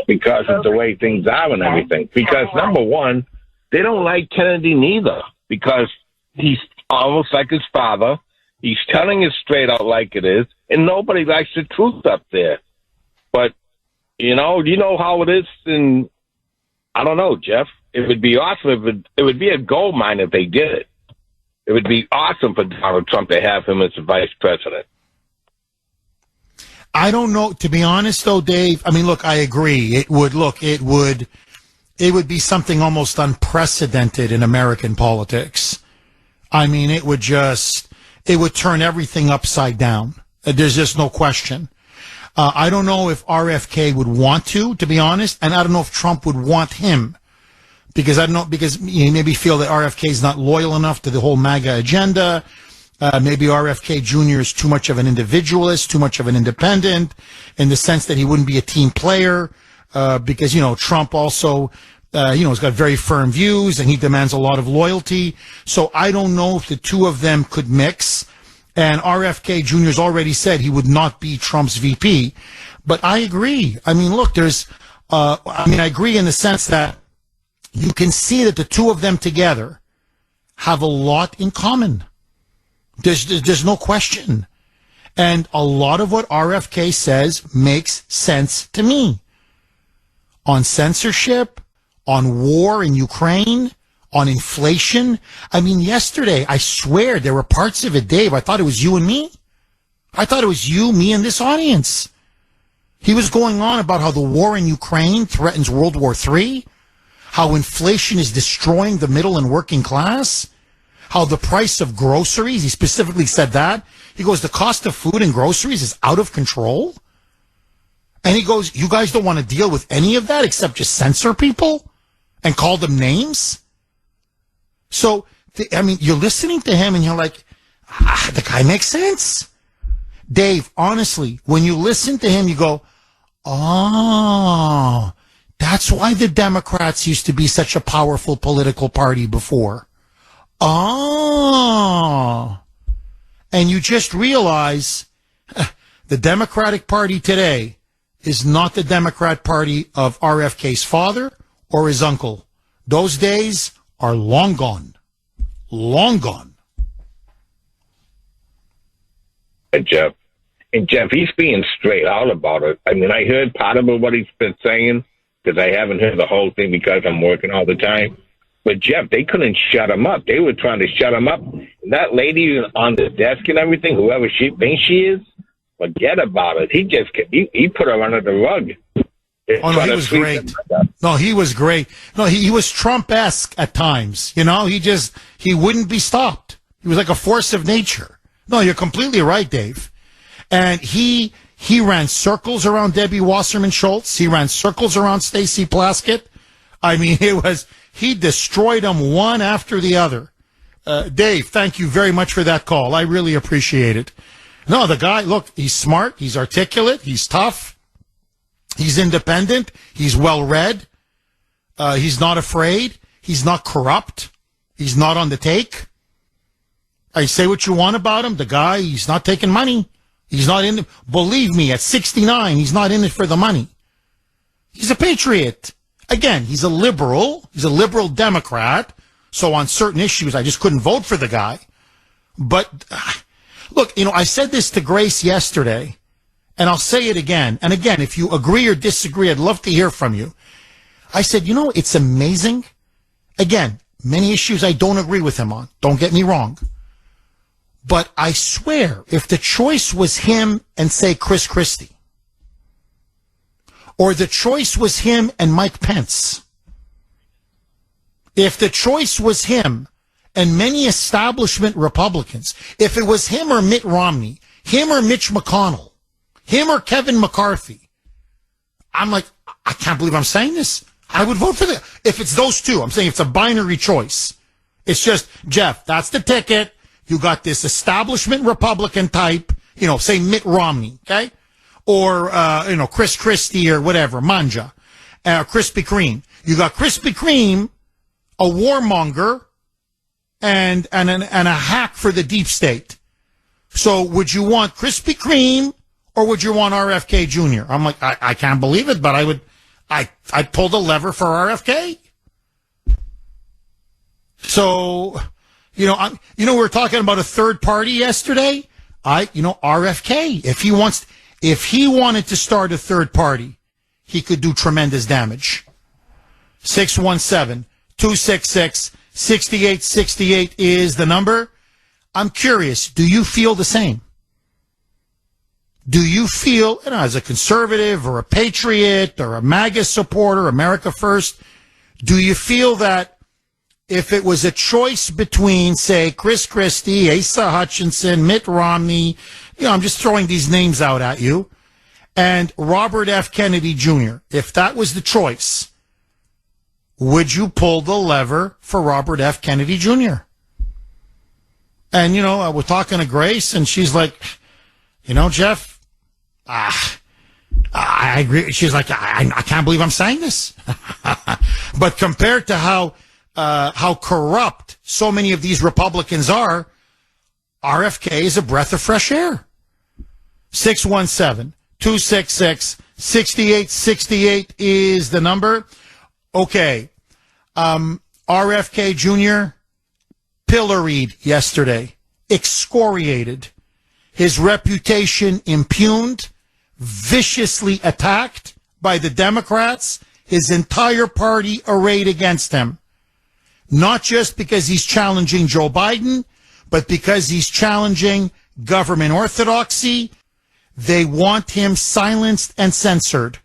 because of the way things are and everything. Because, number one, they don't like Kennedy neither because he's almost like his father. He's telling it straight out like it is, and nobody likes the truth up there. But, you know how it is, and I don't know, Jeff. It would be awesome it would be a gold mine if they did it. It would be awesome for Donald Trump to have him as the vice president. I don't know, to be honest, though, Dave. I mean, look, I agree. It would be something almost unprecedented in American politics. I mean, it would turn everything upside down. There's just no question. I don't know if RFK would want to be honest, and I don't know if Trump would want him. Because you maybe feel that RFK is not loyal enough to the whole MAGA agenda. Maybe RFK Jr. is too much of an individualist, too much of an independent, in the sense that he wouldn't be a team player. Because, Trump also, has got very firm views and he demands a lot of loyalty. So I don't know if the two of them could mix. And RFK Jr. has already said he would not be Trump's VP. But I agree. I mean, look, I agree in the sense that you can see that the two of them together have a lot in common. There's no question. And a lot of what RFK says makes sense to me. On censorship, on war in Ukraine, on inflation. I mean, yesterday, I swear there were parts of it, Dave, I thought it was you and me. I thought it was you, me, and this audience. He was going on about how the war in Ukraine threatens World War III, how inflation is destroying the middle and working class, how the price of groceries, he specifically said that. He goes, the cost of food and groceries is out of control. And he goes, you guys don't want to deal with any of that except just censor people and call them names? So, you're listening to him and you're like, the guy makes sense. Dave, honestly, when you listen to him, you go, oh, that's why the Democrats used to be such a powerful political party before. Oh. And you just realize the Democratic Party today is not the Democrat Party of RFK's father or his uncle. Those days are long gone. Long gone. Jeff, he's being straight out about it. I mean, I heard part of what he's been saying, because I haven't heard the whole thing because I'm working all the time. But, Jeff, they couldn't shut him up. They were trying to shut him up. And that lady on the desk and everything, whoever she thinks she is, forget about it. He put her under the rug. Oh, no, he was great. No, he was great. No, he was Trump-esque at times. He wouldn't be stopped. He was like a force of nature. No, you're completely right, Dave. And he ran circles around Debbie Wasserman Schultz. He ran circles around Stacey Plaskett. I mean, he destroyed them one after the other. Dave, thank you very much for that call. I really appreciate it. No, the guy, look, he's smart. He's articulate. He's tough. He's independent. He's well-read. He's not afraid. He's not corrupt. He's not on the take. I say what you want about him. The guy, he's not taking money. He's not in it. Believe me, at 69, he's not in it for the money. He's a patriot. Again, he's a liberal. He's a liberal Democrat. So on certain issues, I just couldn't vote for the guy. But look, I said this to Grace yesterday, and I'll say it again. And again, if you agree or disagree, I'd love to hear from you. I said, it's amazing. Again, Many issues I don't agree with him on. Don't get me wrong. But I swear, if the choice was him and, say, Chris Christie, or the choice was him and Mike Pence, if the choice was him and many establishment Republicans, if it was him or Mitt Romney, him or Mitch McConnell, him or Kevin McCarthy, I'm like, I can't believe I'm saying this. I would vote for that. If it's those two, I'm saying it's a binary choice. It's just, Jeff, that's the ticket. You got this establishment Republican type, say Mitt Romney, okay? Or, Chris Christie or whatever, Manja, Krispy Kreme. You got Krispy Kreme, a warmonger, and a hack for the deep state. So would you want Krispy Kreme or would you want RFK Jr.? I'm like, I can't believe it, but I'd pull the lever for RFK. So, we were talking about a third party yesterday. RFK, if he wanted to start a third party, he could do tremendous damage. 617-266-6868 is the number. I'm curious, do you feel the same? Do you feel, as a conservative or a patriot or a MAGA supporter, America First, do you feel that if it was a choice between, say, Chris Christie, Asa Hutchinson, Mitt Romney, I'm just throwing these names out at you, and Robert F. Kennedy Jr., if that was the choice, would you pull the lever for Robert F. Kennedy Jr.? And, we're talking to Grace, and she's like, Jeff, I agree. She's like, I can't believe I'm saying this. But compared to how corrupt so many of these Republicans are, RFK is a breath of fresh air. 617-266-6868 is the number. Okay. RFK Jr. pilloried yesterday, excoriated, his reputation impugned, viciously attacked by the Democrats, his entire party arrayed against him. Not just because he's challenging Joe Biden, but because he's challenging government orthodoxy. They want him silenced and censored.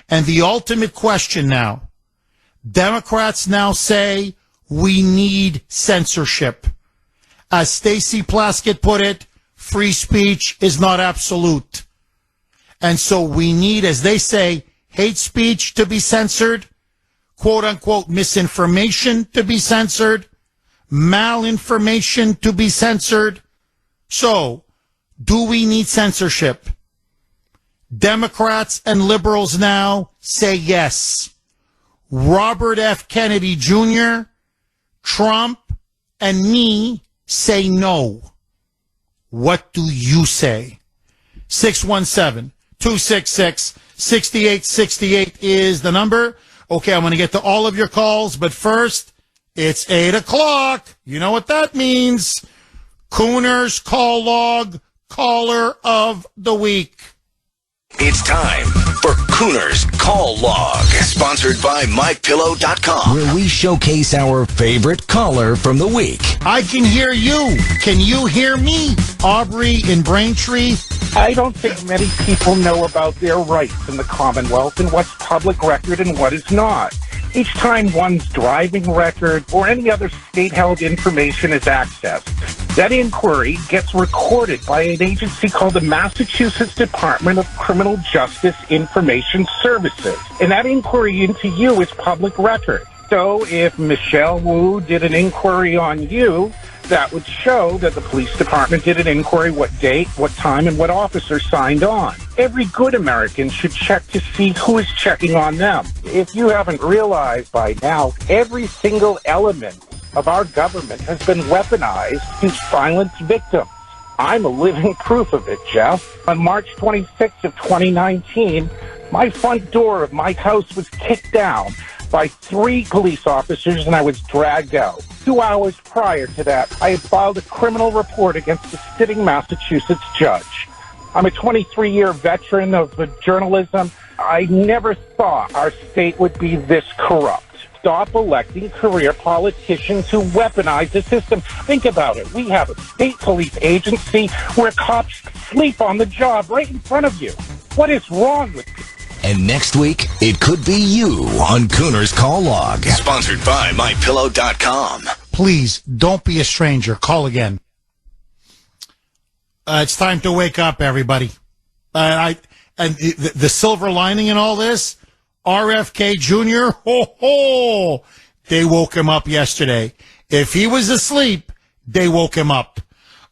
And the ultimate question now, Democrats now say we need censorship. As Stacey Plaskett put it, free speech is not absolute. And so we need, as they say, hate speech to be censored, quote unquote misinformation to be censored, malinformation to be censored. So, do we need censorship? Democrats and liberals now say yes. Robert F. Kennedy Jr., Trump, and me say no. What do you say? 617-266-6868 is the number. Okay, I'm going to get to all of your calls, but first, it's 8 o'clock. You know what that means. Kuhner's Call Log, Caller of the Week. It's time for Kuhner's Call Log, sponsored by MyPillow.com, where we showcase our favorite caller from the week. I can hear you. Can you hear me? Aubrey in Braintree. I don't think many people know about their rights in the Commonwealth and what's public record and what is not. Each time one's driving record or any other state-held information is accessed, that inquiry gets recorded by an agency called the Massachusetts Department of Criminal Justice Information Services. And that inquiry into you is public record. So if Michelle Wu did an inquiry on you, that would show that the police department did an inquiry, what date, what time, and what officer signed on. Every good American should check to see who is checking on them. If you haven't realized by now, every single element of our government has been weaponized to silence victims. I'm a living proof of it, Jeff. On March 26th of 2019, my front door of my house was kicked down by 3 police officers and I was dragged out. 2 hours prior to that, I had filed a criminal report against a sitting Massachusetts judge. I'm a 23-year veteran of journalism. I never thought our state would be this corrupt. stop electing career politicians who weaponize the system. Think about it. We have a state police agency where cops sleep on the job right in front of you. What is wrong with you? And next week, it could be you on Kuhner's Call Log. Sponsored by MyPillow.com. Please, don't be a stranger. Call again. It's time to wake up, everybody. The silver lining in all this, RFK Jr., they woke him up yesterday. If he was asleep, they woke him up.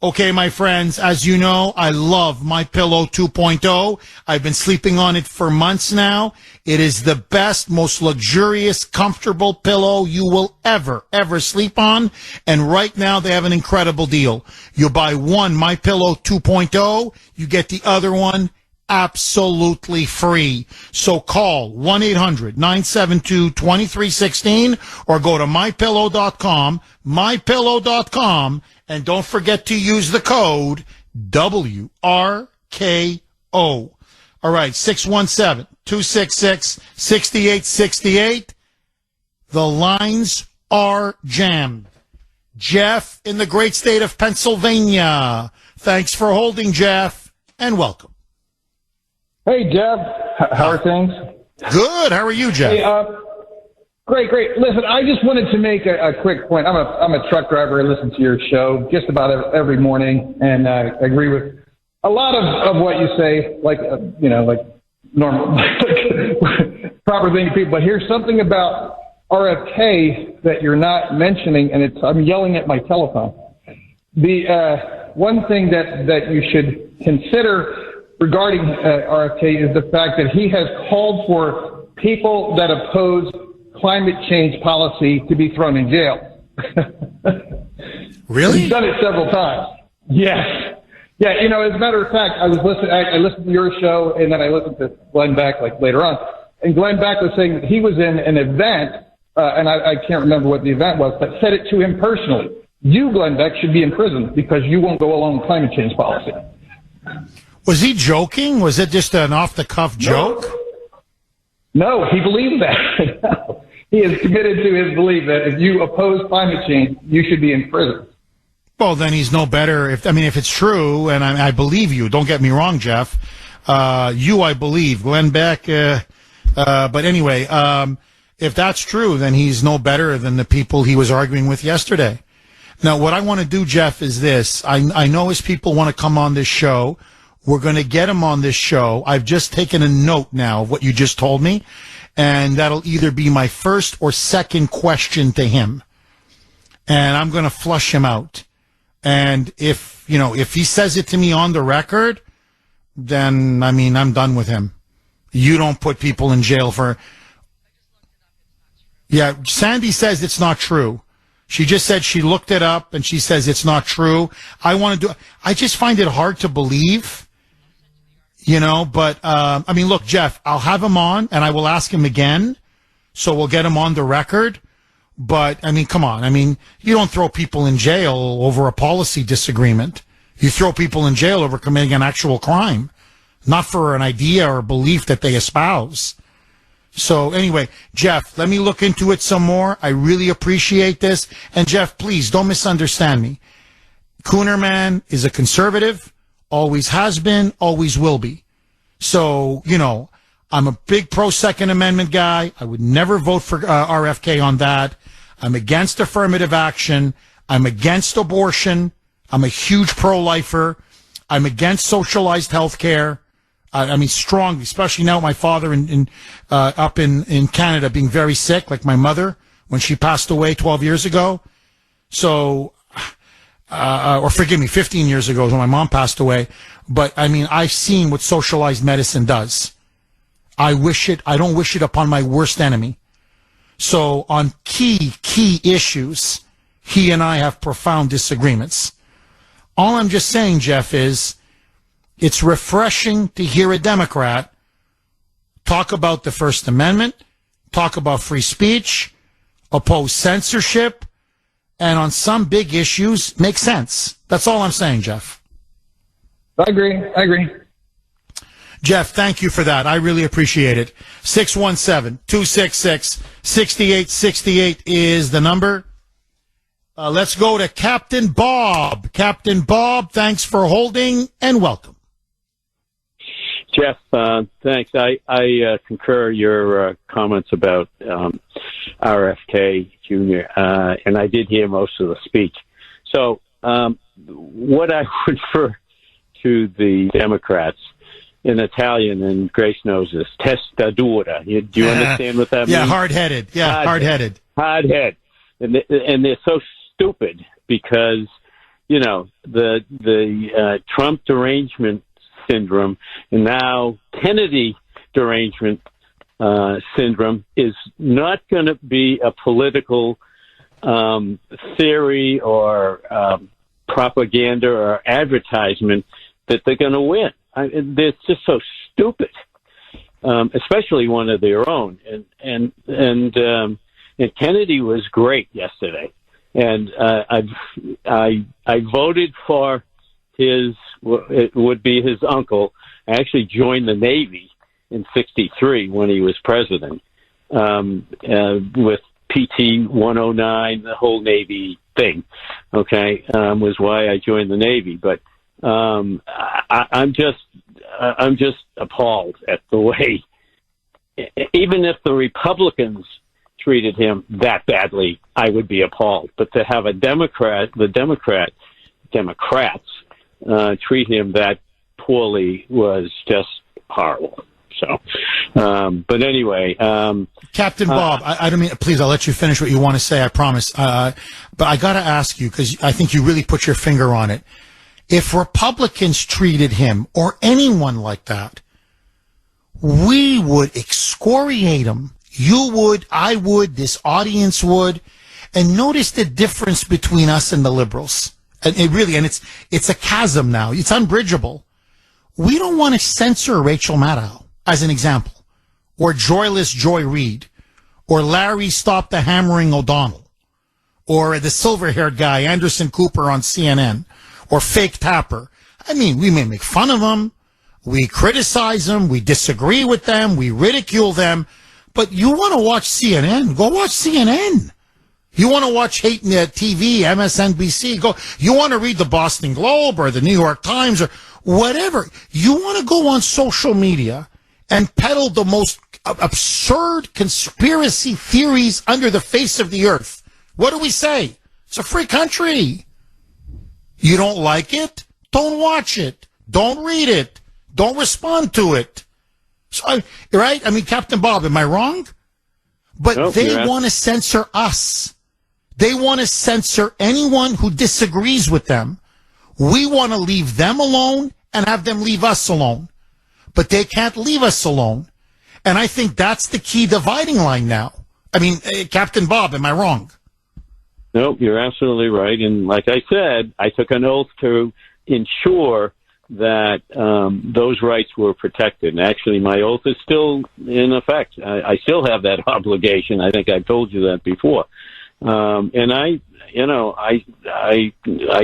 Okay, my friends, as you know, I love MyPillow 2.0. I've been sleeping on it for months now. It is the best, most luxurious, comfortable pillow you will ever sleep on. And right now, they have an incredible deal. You buy one MyPillow 2.0, you get the other one absolutely free. So call 1-800-972-2316 or go to mypillow.com, and don't forget to use the code WRKO. All right, 617-266-6868. The lines are jammed. Jeff in the great state of Pennsylvania. Thanks for holding, Jeff, and welcome. Hey, Jeff. How are things? Good. How are you, Jeff? Hey, great. Listen, I just wanted to make a quick point. I'm a truck driver. I listen to your show just about every morning, and I agree with a lot of what you say, like normal, proper thing to people. But here's something about RFK that you're not mentioning, and I'm yelling at my telephone. The one thing that you should consider regarding RFK is the fact that he has called for people that oppose climate change policy to be thrown in jail. Really? He's done it several times. Yes. Yeah, as a matter of fact, I listened to your show, and then I listened to Glenn Beck later on. And Glenn Beck was saying that he was in an event, and I can't remember what the event was, but said it to him personally. You, Glenn Beck, should be in prison because you won't go along with climate change policy. Was he joking? Was it just an off-the-cuff joke? No, he believes that. No. He is committed to his belief that if you oppose climate change, you should be in prison. Well, then he's no better. If it's true, and I believe you, don't get me wrong, Jeff. I believe. Glenn Beck. But anyway, if that's true, then he's no better than the people he was arguing with yesterday. Now, what I want to do, Jeff, is this. I know his people want to come on this show. We're going to get him on this show. I've just taken a note now of what you just told me, and that'll either be my first or second question to him. And I'm going to flush him out. And if he says it to me on the record, then, I'm done with him. You don't put people in jail for... Yeah, Sandy says it's not true. She just said she looked it up, and she says it's not true. I just find it hard to believe... but, look, Jeff, I'll have him on and I will ask him again. So we'll get him on the record. But, come on. You don't throw people in jail over a policy disagreement. You throw people in jail over committing an actual crime, not for an idea or belief that they espouse. So anyway, Jeff, let me look into it some more. I really appreciate this. And Jeff, please don't misunderstand me. Kuhner man is a conservative. Always has been, always will be. So, I'm a big pro-Second Amendment guy. I would never vote for RFK on that. I'm against affirmative action. I'm against abortion. I'm a huge pro-lifer. I'm against socialized health care. Strong, especially now with my father up in Canada being very sick, like my mother when she passed away 12 years ago. So... or forgive me, 15 years ago when my mom passed away. But, I've seen what socialized medicine does. I don't wish it upon my worst enemy. So on key issues, he and I have profound disagreements. All I'm just saying, Jeff, is it's refreshing to hear a Democrat talk about the First Amendment, talk about free speech, oppose censorship, and on some big issues, make sense. That's all I'm saying, Jeff. I agree. Jeff, thank you for that. I really appreciate it. 617-266-6868 is the number. Let's go to Captain Bob. Captain Bob, thanks for holding and welcome. Jeff, thanks. I concur your comments about RFK Jr., and I did hear most of the speech. So what I would refer to the Democrats in Italian, and Grace knows this, testa dura. Do you understand what that means? Yeah, hard-headed. Yeah, hard-headed. Hard-headed. And they're so stupid because, you know, the Trump derangement syndrome and now Kennedy derangement syndrome is not going to be a political theory or propaganda or advertisement that they're going to win. They're just so stupid, especially one of their own. And Kennedy was great yesterday, and I voted for it would be his uncle. I actually joined the Navy in '63 when he was president, with PT 109, the whole Navy thing. Okay, was why I joined the Navy. But I'm just appalled at the way, even if the Republicans treated him that badly, I would be appalled. But to have the Democrats treat him that poorly was just horrible. So, but anyway, Captain Bob, I don't mean, please, I'll let you finish what you want to say, I promise. But I got to ask you, because I think you really put your finger on it. If Republicans treated him or anyone like that, we would excoriate him. You would, I would, this audience would. And notice the difference between us and the liberals. And it's a chasm now. It's unbridgeable. We don't want to censor Rachel Maddow, as an example, or Joyless Joy Reid, or Larry Stop the Hammering O'Donnell, or the silver-haired guy, Anderson Cooper on CNN, or Fake Tapper. I mean, we may make fun of them, we criticize them, we disagree with them, we ridicule them, but you want to watch CNN, go watch CNN. You want to watch hate TV, MSNBC, go. You want to read the Boston Globe or the New York Times or whatever. You want to go on social media and peddle the most absurd conspiracy theories under the face of the earth. What do we say? It's a free country. You don't like it? Don't watch it. Don't read it. Don't respond to it. So, right? I mean, Captain Bob, am I wrong? But nope, they want to censor us. They want to censor anyone who disagrees with them. We want to leave them alone and have them leave us alone. But they can't leave us alone. And I think that's the key dividing line now. I mean, Captain Bob, am I wrong? Nope, you're absolutely right. And like I said, I took an oath to ensure that those rights were protected. And actually, my oath is still in effect. I still have that obligation. I think I told you that before. And I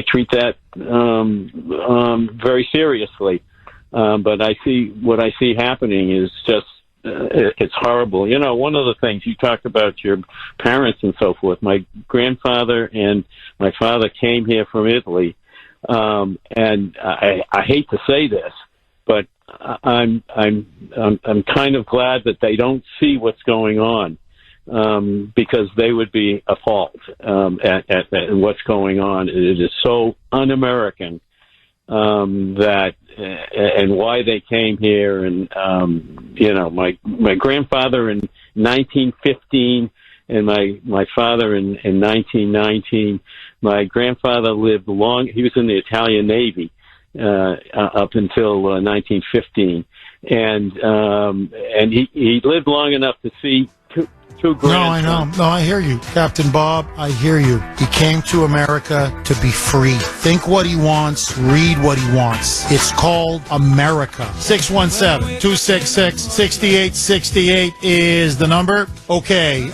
treat that very seriously. But what I see happening is just it's horrible. You know, one of the things you talked about your parents and so forth. My grandfather and my father came here from Italy, and I hate to say this, but I'm kind of glad that they don't see what's going on. Because they would be appalled at what's going on. It is so un-American that and why they came here. And my grandfather in 1915 and my father in 1919. My grandfather lived long. He was in the Italian Navy up until 1915, and he lived long enough to see two No, I know. No, I hear you, Captain Bob. I hear you. He came to America to be free. Think what he wants. Read what he wants. It's called America. 617-266-6868 is the number. Okay,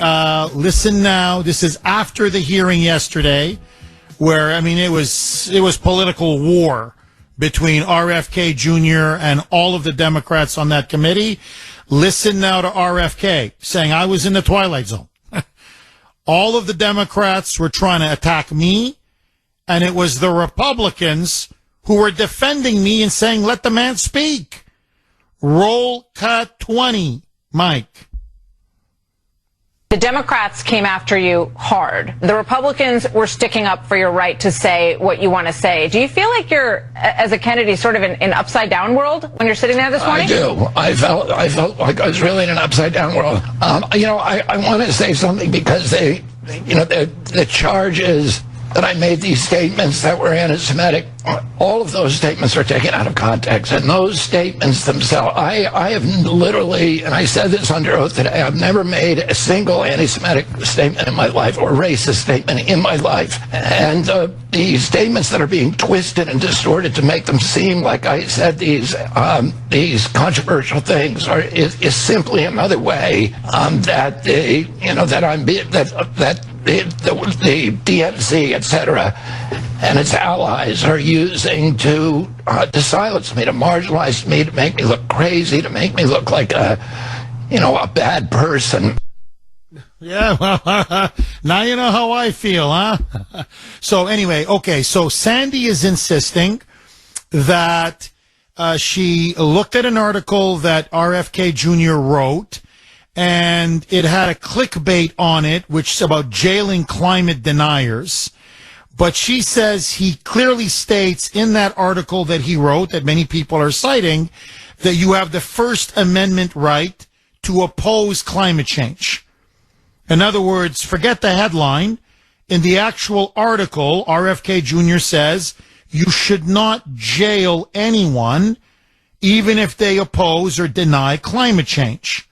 listen now. This is after the hearing yesterday, where, I mean, it was political war between RFK Jr. and all of the Democrats on that committee. Listen now to RFK saying I was in the Twilight Zone. All of the Democrats were trying to attack me, and it was the Republicans who were defending me and saying, let the man speak. Roll cut 20, Mike. The Democrats came after you hard. The Republicans were sticking up for your right to say what you want to say. Do you feel like you're, as a Kennedy, sort of in an upside-down world when you're sitting there this morning? I do. I felt like I was really in an upside-down world. I want to say something because the charge is that I made these statements that were anti-Semitic. All of those statements are taken out of context, and those statements themselves, I have literally, and I said this under oath today, I've never made a single anti-Semitic statement in my life or racist statement in my life. And the statements that are being twisted and distorted to make them seem like I said these controversial things is simply another way that the DNC, etc., and its allies are using to silence me, to marginalize me, to make me look crazy, to make me look like a bad person. Yeah, well, now you know how I feel, huh? So anyway, okay, so Sandy is insisting that she looked at an article that RFK Jr. wrote, and it had a clickbait on it, which is about jailing climate deniers. But she says he clearly states in that article that he wrote, that many people are citing, that you have the First Amendment right to oppose climate change. In other words, forget the headline. In the actual article, RFK Jr. says you should not jail anyone, even if they oppose or deny climate change.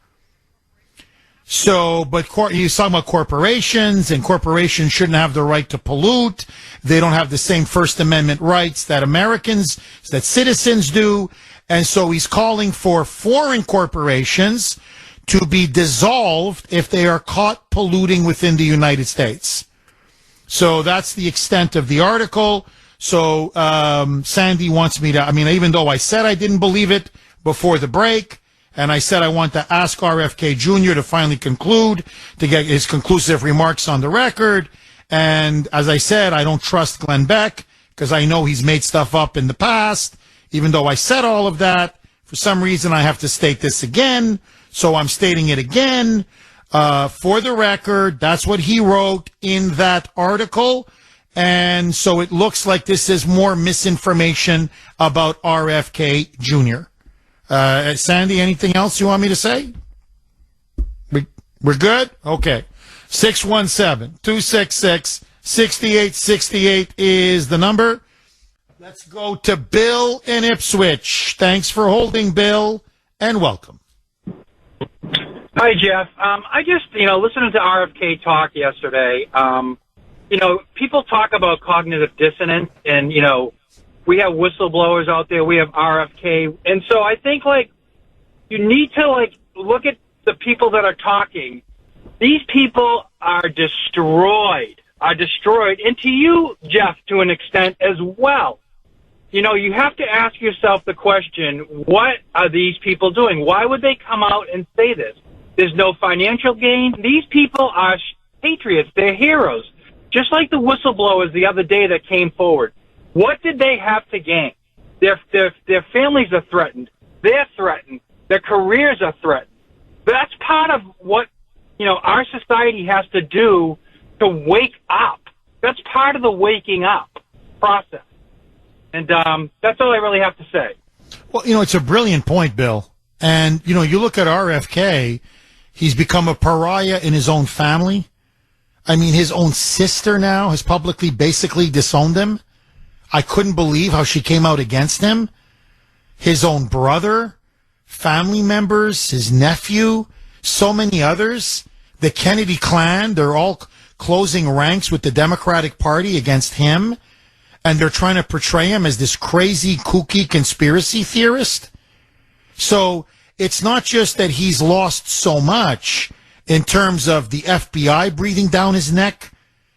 So, but he's talking about corporations, and corporations shouldn't have the right to pollute. They don't have the same First Amendment rights that that citizens do. And so he's calling for foreign corporations to be dissolved if they are caught polluting within the United States. So that's the extent of the article. So Sandy wants me to, even though I said I didn't believe it before the break, and I said I want to ask RFK Jr. to finally conclude, to get his conclusive remarks on the record. And as I said, I don't trust Glenn Beck because I know he's made stuff up in the past. Even though I said all of that, for some reason I have to state this again. So I'm stating it again. For the record, that's what he wrote in that article. And so it looks like this is more misinformation about RFK Jr. Sandy, anything else you want me to say? We're good? Okay. 617-266-6868 is the number. Let's go to Bill in Ipswich. Thanks for holding, Bill, and welcome. Hi, Jeff. I just, listening to RFK talk yesterday, people talk about cognitive dissonance and, we have whistleblowers out there. We have RFK. And so I think, you need to, look at the people that are talking. These people are destroyed. And to you, Jeff, to an extent as well. You have to ask yourself the question, what are these people doing? Why would they come out and say this? There's no financial gain. These people are patriots. They're heroes. Just like the whistleblowers the other day that came forward. What did they have to gain? Their families are threatened. They're threatened. Their careers are threatened. That's part of what, our society has to do to wake up. That's part of the waking up process. And that's all I really have to say. Well, it's a brilliant point, Bill. And, you look at RFK, he's become a pariah in his own family. His own sister now has publicly basically disowned him. I couldn't believe how she came out against him. His own brother, family members, his nephew, so many others. The Kennedy clan, they're all closing ranks with the Democratic Party against him. And they're trying to portray him as this crazy, kooky conspiracy theorist. So it's not just that he's lost so much in terms of the FBI breathing down his neck,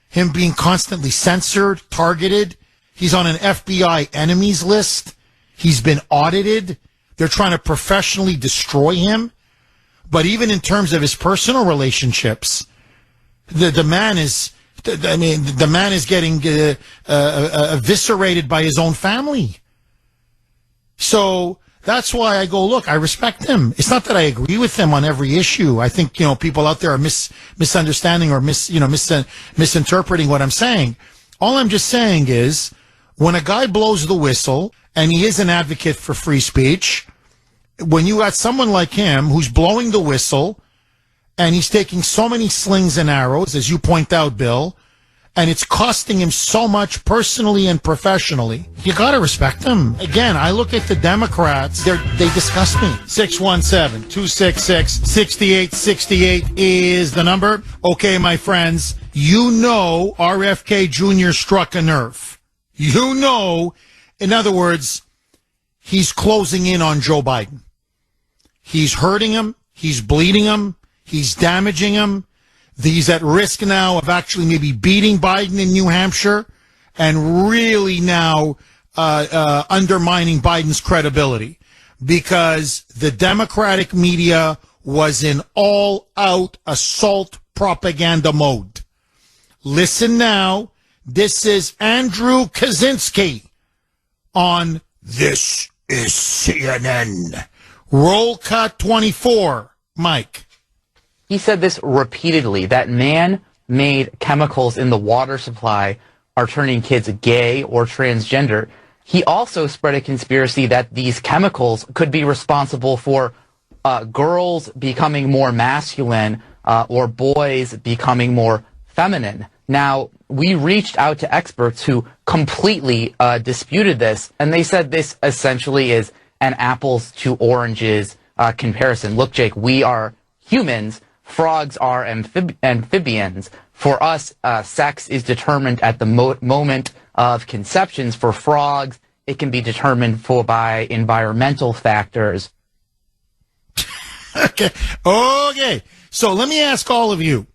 him being constantly censored, targeted. He's on an FBI enemies list. He's been audited. They're trying to professionally destroy him. But even in terms of his personal relationships, the man is, the man is getting eviscerated by his own family. So that's why I go, look, I respect him. It's not that I agree with him on every issue. I think, people out there are misunderstanding or misinterpreting what I'm saying. All I'm just saying is, when a guy blows the whistle, and he is an advocate for free speech, when you got someone like him who's blowing the whistle, and he's taking so many slings and arrows, as you point out, Bill, and it's costing him so much personally and professionally, you got to respect him. Again, I look at the Democrats, they disgust me. 617-266-6868 is the number. Okay, my friends, RFK Jr. struck a nerve. In other words, he's closing in on Joe Biden. He's hurting him. He's bleeding him. He's damaging him. He's at risk now of actually maybe beating Biden in New Hampshire and really now undermining Biden's credibility because the Democratic media was in all-out assault propaganda mode. Listen now. This is Andrew Kaczynski on This is CNN. Roll cut 24. Mike. He said this repeatedly, that man-made chemicals in the water supply are turning kids gay or transgender. He also spread a conspiracy that these chemicals could be responsible for girls becoming more masculine or boys becoming more feminine. Now, we reached out to experts who completely disputed this, and they said this essentially is an apples to oranges comparison. Look, Jake, we are humans. Frogs are amphibians. For us, sex is determined at the moment of conceptions. For frogs, it can be determined by environmental factors. Okay. So let me ask all of you.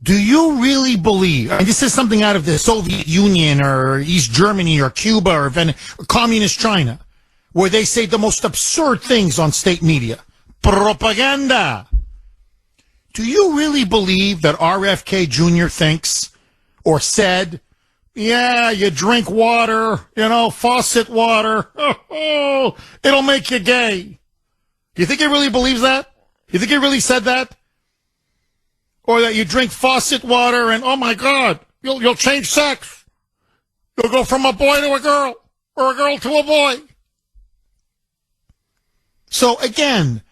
Do you really believe, this is something out of the Soviet Union or East Germany or Cuba or communist China, where they say the most absurd things on state media? Propaganda. Do you really believe that RFK Jr. thinks or said, yeah, you drink water, faucet water, it'll make you gay? Do you think he really believes that? You think he really said that? Or that you drink faucet water and, oh my God, you'll change sex. You'll go from a boy to a girl or a girl to a boy. So again,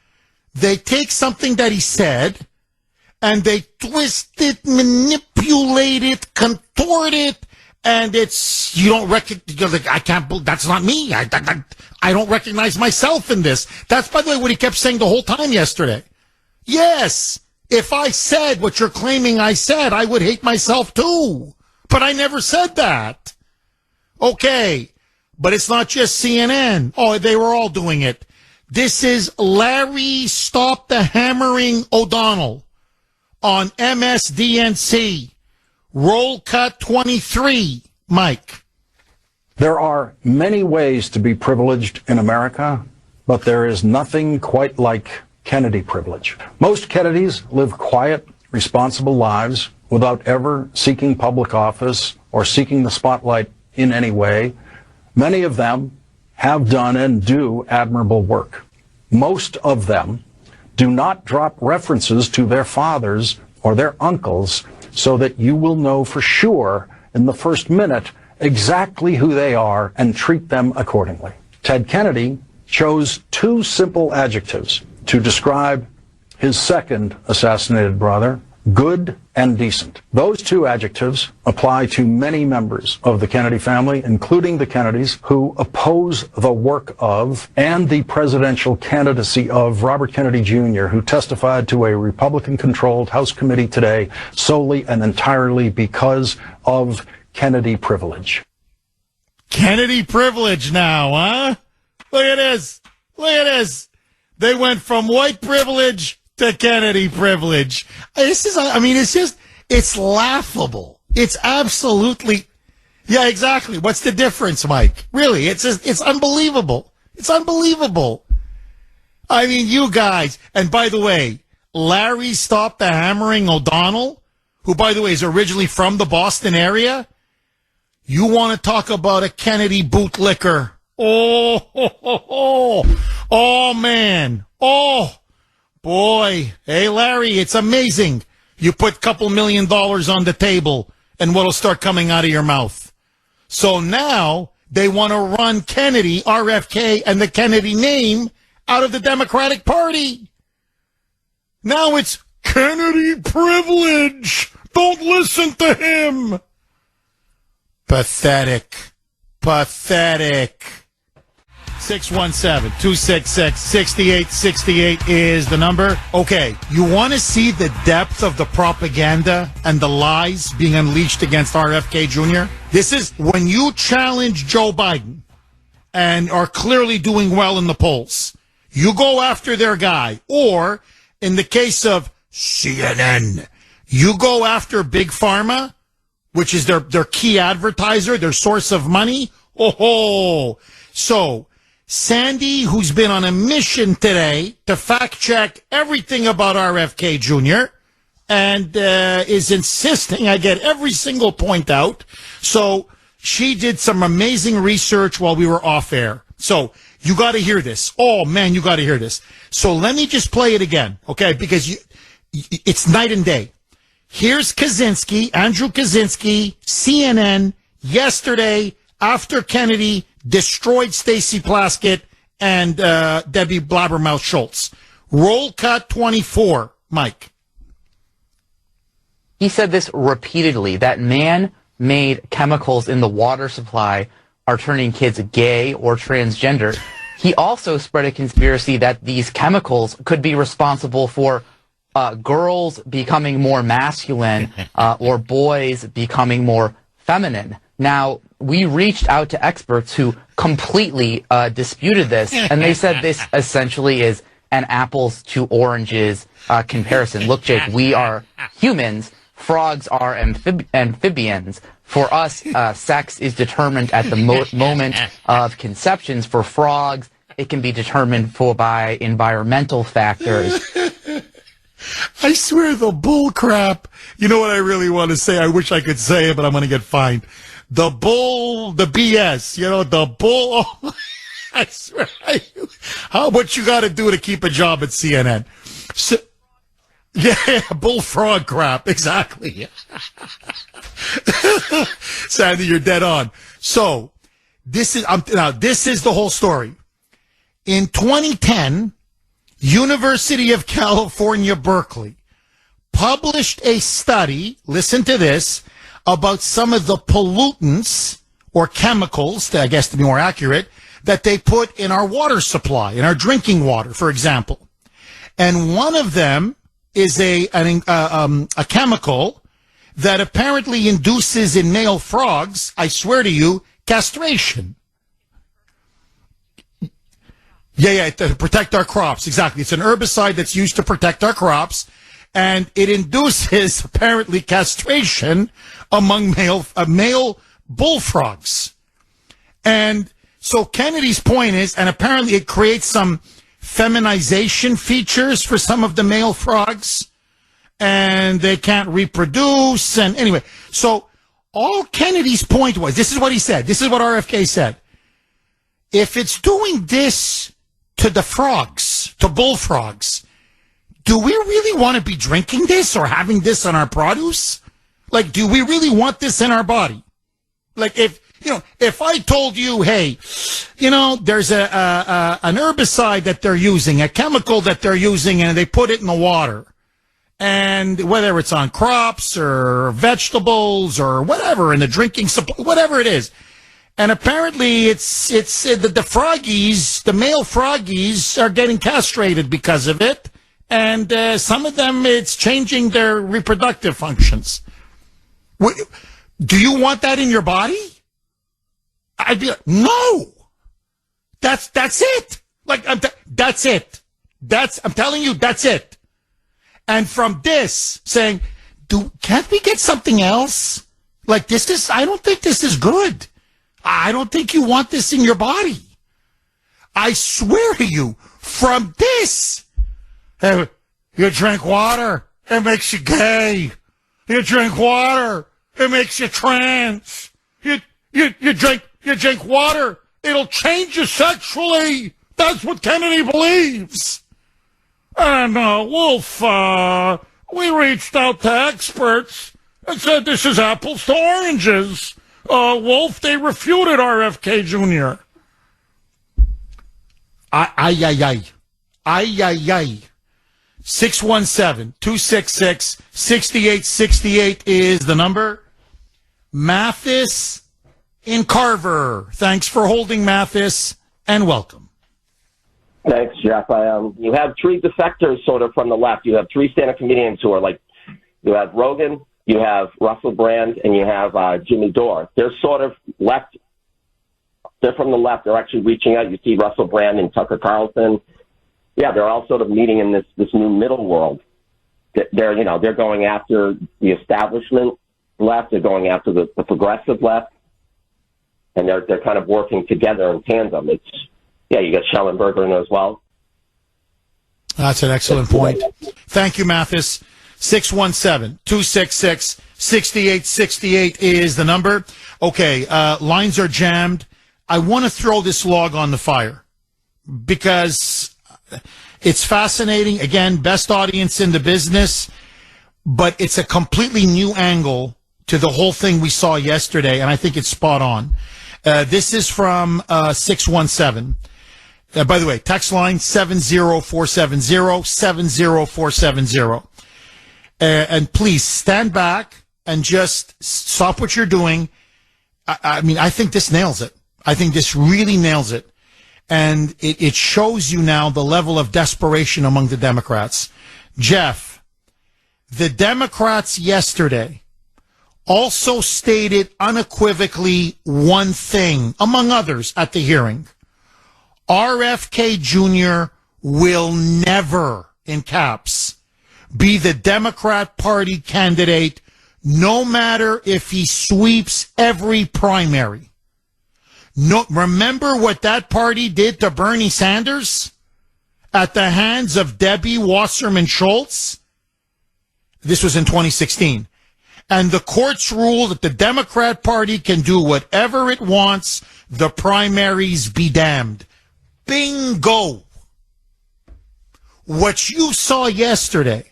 they take something that he said and they twist it, manipulate it, contort it, and you don't recognize, you're like, I can't believe, that's not me. I don't recognize myself in this. That's, by the way, what he kept saying the whole time yesterday. Yes, if I said what you're claiming I said, I would hate myself too. But I never said that. Okay, but it's not just CNN. Oh, they were all doing it. This is Larry Stop the Hammering O'Donnell on MSDNC. Roll cut 23. Mike. There are many ways to be privileged in America, but there is nothing quite like Kennedy privilege. Most Kennedys live quiet, responsible lives without ever seeking public office or seeking the spotlight in any way. Many of them have done and do admirable work. Most of them do not drop references to their fathers or their uncles so that you will know for sure in the first minute exactly who they are and treat them accordingly. Ted Kennedy chose two simple adjectives to describe his second assassinated brother: good and decent. Those two adjectives apply to many members of the Kennedy family, including the Kennedys, who oppose the work of and the presidential candidacy of Robert Kennedy Jr., who testified to a Republican-controlled House committee today solely and entirely because of Kennedy privilege. Kennedy privilege now, huh? Look at this. Look at this. They went from white privilege to Kennedy privilege. This is, it's laughable. It's absolutely, Yeah, exactly. What's the difference, Mike? Really, it's unbelievable. It's unbelievable. I mean, you guys. And by the way, Larry Stop the Hammering O'Donnell, who, by the way, is originally from the Boston area. You want to talk about a Kennedy bootlicker? Oh, man. Oh, boy. Hey, Larry, it's amazing. You put a couple $1 million on the table, and what'll start coming out of your mouth? So now they want to run Kennedy, RFK, and the Kennedy name out of the Democratic Party. Now it's Kennedy privilege. Don't listen to him. Pathetic. Pathetic. 617-266-6868 is the number. Okay, you want to see the depth of the propaganda and the lies being unleashed against RFK Jr.? This is when you challenge Joe Biden and are clearly doing well in the polls. You go after their guy. Or, in the case of CNN, you go after Big Pharma, which is their key advertiser, their source of money. Oh, so Sandy, who's been on a mission today to fact check everything about RFK Jr. and is insisting I get every single point out. So she did some amazing research while we were off air. So you got to hear this. Oh, man, you got to hear this. So let me just play it again, okay, because it's night and day. Here's Kaczynski, Andrew Kaczynski, CNN, yesterday after Kennedy destroyed Stacey Plaskett and Debbie Blabbermouth Schultz. Roll cut 24, Mike. He said this repeatedly, that man-made chemicals in the water supply are turning kids gay or transgender. He also spread a conspiracy that these chemicals could be responsible for girls becoming more masculine or boys becoming more feminine. Now, we reached out to experts who completely disputed this, and they said this essentially is an apples to oranges comparison. Look, Jake, we are humans. Frogs are amphibians. For us, sex is determined at the moment of conceptions. For frogs, it can be determined by environmental factors. I swear the bull crap. You know what I really want to say? I wish I could say it, but I'm going to get fined. The bull, the BS, the bull. Oh, I swear. How much you got to do to keep a job at CNN? So, yeah, bullfrog crap. Exactly. Sandy, you're dead on. So this is the whole story. In 2010, University of California, Berkeley published a study, listen to this, about some of the pollutants or chemicals, I guess to be more accurate, that they put in our water supply, in our drinking water, for example. And one of them is a chemical that apparently induces in male frogs, I swear to you, castration. Yeah, to protect our crops. Exactly. It's an herbicide that's used to protect our crops, and it induces apparently castration among male bullfrogs. And so Kennedy's point is, and apparently it creates some feminization features for some of the male frogs, and they can't reproduce. And anyway, so all Kennedy's point was, this is what he said, this is what RFK said. If it's doing this to the frogs, to bullfrogs, do we really want to be drinking this or having this on our produce? Like, do we really want this in our body? Like, if I told you, hey, there's an herbicide that they're using, a chemical that they're using, and they put it in the water, and whether it's on crops or vegetables or whatever, in the drinking supply, whatever it is, and apparently it's the froggies, the male froggies are getting castrated because of it, and some of them, it's changing their reproductive functions. Do you want that in your body? I'd be like, no. That's it. Like, that's it. I'm telling you, that's it. And from this saying, can't we get something else? Like, I don't think this is good. I don't think you want this in your body. I swear to you, from this, you drink water, it makes you gay. You drink water, it makes you trans. You drink water, it'll change you sexually. That's what Kennedy believes. And, Wolf, we reached out to experts and said this is apples to oranges. Wolf, they refuted RFK Jr. Ay. 617-266-6868 is the number. Mathis in Carver. Thanks for holding, Mathis, and welcome. Thanks, Jeff. You have three defectors sort of from the left. You have three stand-up comedians who are like, you have Rogan, you have Russell Brand, and you have Jimmy Dore. They're sort of left. They're from the left. They're actually reaching out. You see Russell Brand and Tucker Carlson. Yeah, they're all sort of meeting in this new middle world. They're going after the establishment left. They're going after the progressive left, and they're kind of working together in tandem. You got Schellenberger in there as well. That's an excellent point. Thank you, Mathis. 617-266-6868 is the number. Okay, lines are jammed. I want to throw this log on the fire because it's fascinating. Again, best audience in the business, but it's a completely new angle to the whole thing we saw yesterday, and I think it's spot on. This is from 617. By the way, text line 70470, and please stand back and just stop what you're doing. I mean, I think this nails it. I think this really nails it. And it shows you now the level of desperation among the Democrats. Jeff, the Democrats yesterday also stated unequivocally one thing, among others, at the hearing. RFK Jr. will never, in caps, be the Democrat Party candidate, no matter if he sweeps every primary. No, remember what that party did to Bernie Sanders at the hands of Debbie Wasserman Schultz? This was in 2016. And the courts ruled that the Democrat Party can do whatever it wants, the primaries be damned. Bingo! What you saw yesterday,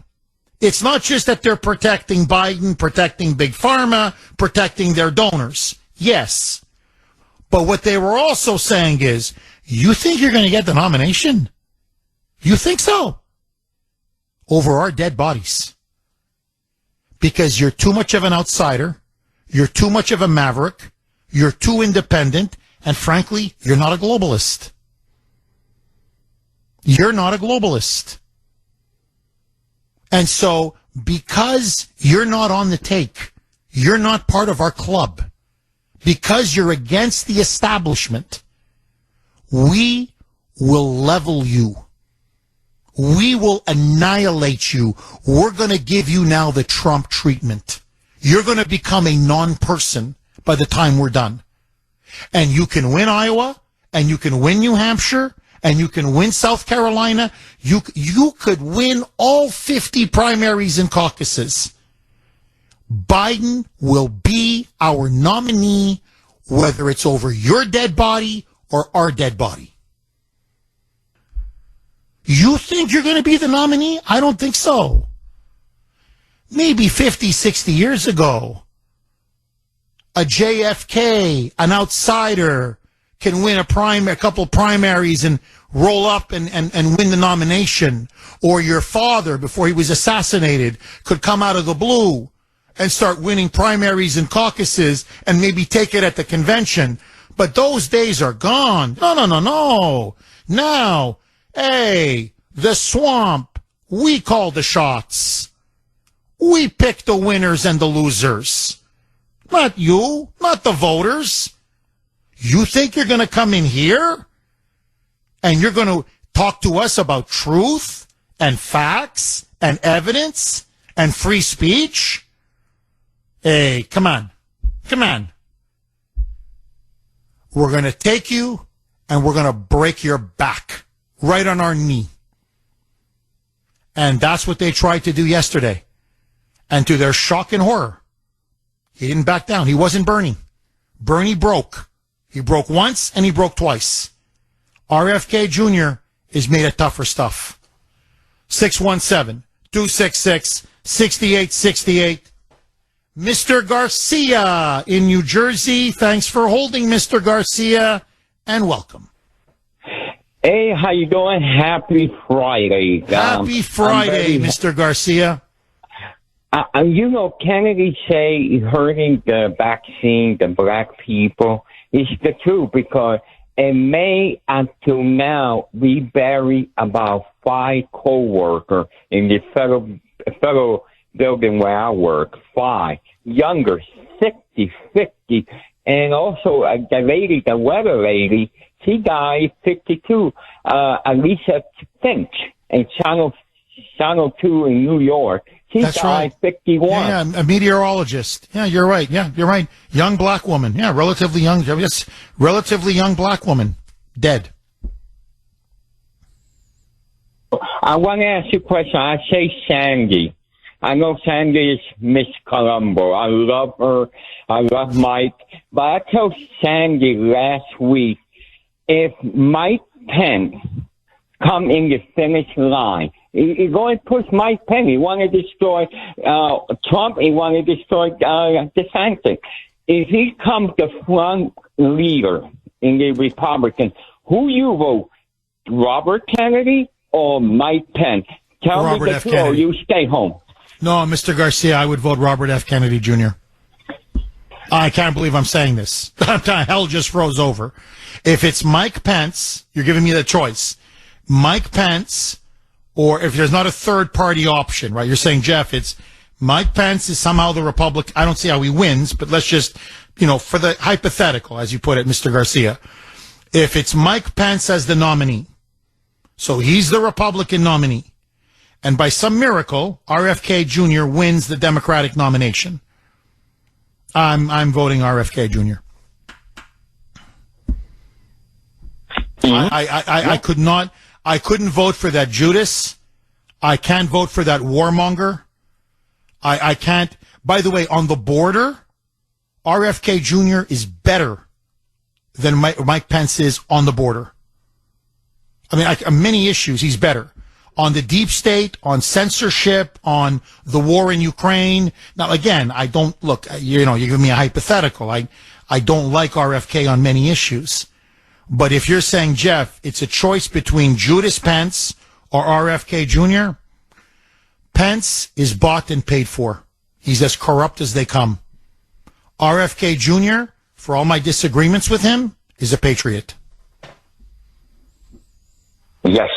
it's not just that they're protecting Biden, protecting Big Pharma, protecting their donors. Yes. But what they were also saying is, you think you're going to get the nomination? You think so? Over our dead bodies. Because you're too much of an outsider, you're too much of a maverick, you're too independent, and frankly, you're not a globalist. You're not a globalist. And so, because you're not on the take, you're not part of our club, because you're against the establishment, we will level you. We will annihilate you. We're going to give you now the Trump treatment. You're going to become a non-person by the time we're done. And you can win Iowa, and you can win New Hampshire, and you can win South Carolina. You could win all 50 primaries and caucuses. Biden will be our nominee, whether it's over your dead body or our dead body. You think you're going to be the nominee? I don't think so. Maybe 50, 60 years ago, a JFK, an outsider, can win a couple primaries and roll up and win the nomination. Or your father, before he was assassinated, could come out of the blue and start winning primaries and caucuses and maybe take it at the convention. But those days are gone. No. Now, hey, the swamp, we call the shots. We pick the winners and the losers. Not you, not the voters. You think you're going to come in here and you're going to talk to us about truth and facts and evidence and free speech? Hey, come on. on. We're going to take you and we're going to break your back right on our knee. And that's what they tried to do yesterday. And to their shock and horror, he didn't back down. He wasn't Bernie. Bernie broke. He broke once and he broke twice. RFK Jr. is made of tougher stuff. 617-266-6868. Mr. Garcia in New Jersey. Thanks for holding, Mr. Garcia, and welcome. Hey, how you doing? Happy Friday. Happy Friday, Mr. Garcia. You know, Kennedy say hurting the vaccine, the black people, is the truth because in May until now, we buried about 5 co-workers in the federal building where I work. 5. Younger, 60, 50. And also the lady, the weather lady, she died 52. Alicia Finch in Channel 2 in New York. She died right. 51. Yeah, a meteorologist. Yeah, you're right. Yeah, you're right. Young black woman. Yeah, relatively young. Yes, relatively young black woman. Dead. I want to ask you a question. I say Sandy. I know Sandy is Miss Colombo. I love her. I love Mike. But I told Sandy last week, if Mike Pence come in the finish line, he's going to push Mike Pence. He want to destroy Trump. He want to destroy DeSantis. If he comes the front leader in the Republicans, who you vote, Robert Kennedy or Mike Pence? Tell Robert me the F. truth or Kennedy. you stay home. No, Mr. Garcia, I would vote Robert F. Kennedy Jr. I can't believe I'm saying this. Hell just froze over. If it's Mike Pence, you're giving me the choice. Mike Pence, or if there's not a third party option, right? You're saying, Jeff, it's Mike Pence is somehow the Republican. I don't see how he wins, but let's just, for the hypothetical, as you put it, Mr. Garcia. If it's Mike Pence as the nominee, so he's the Republican nominee, and by some miracle, RFK Jr. wins the Democratic nomination, I'm voting RFK Jr. I couldn't vote for that Judas. I can't vote for that warmonger. I can't. By the way, on the border, RFK Jr. is better than Mike Pence is on the border. I mean, on many issues, he's better. On the deep state, on censorship, on the war in Ukraine. Now, again, I don't look. You give me a hypothetical. I don't like RFK on many issues. But if you're saying, Jeff, it's a choice between Judas Pence or RFK Jr., Pence is bought and paid for. He's as corrupt as they come. RFK Jr., for all my disagreements with him, is a patriot. Yes.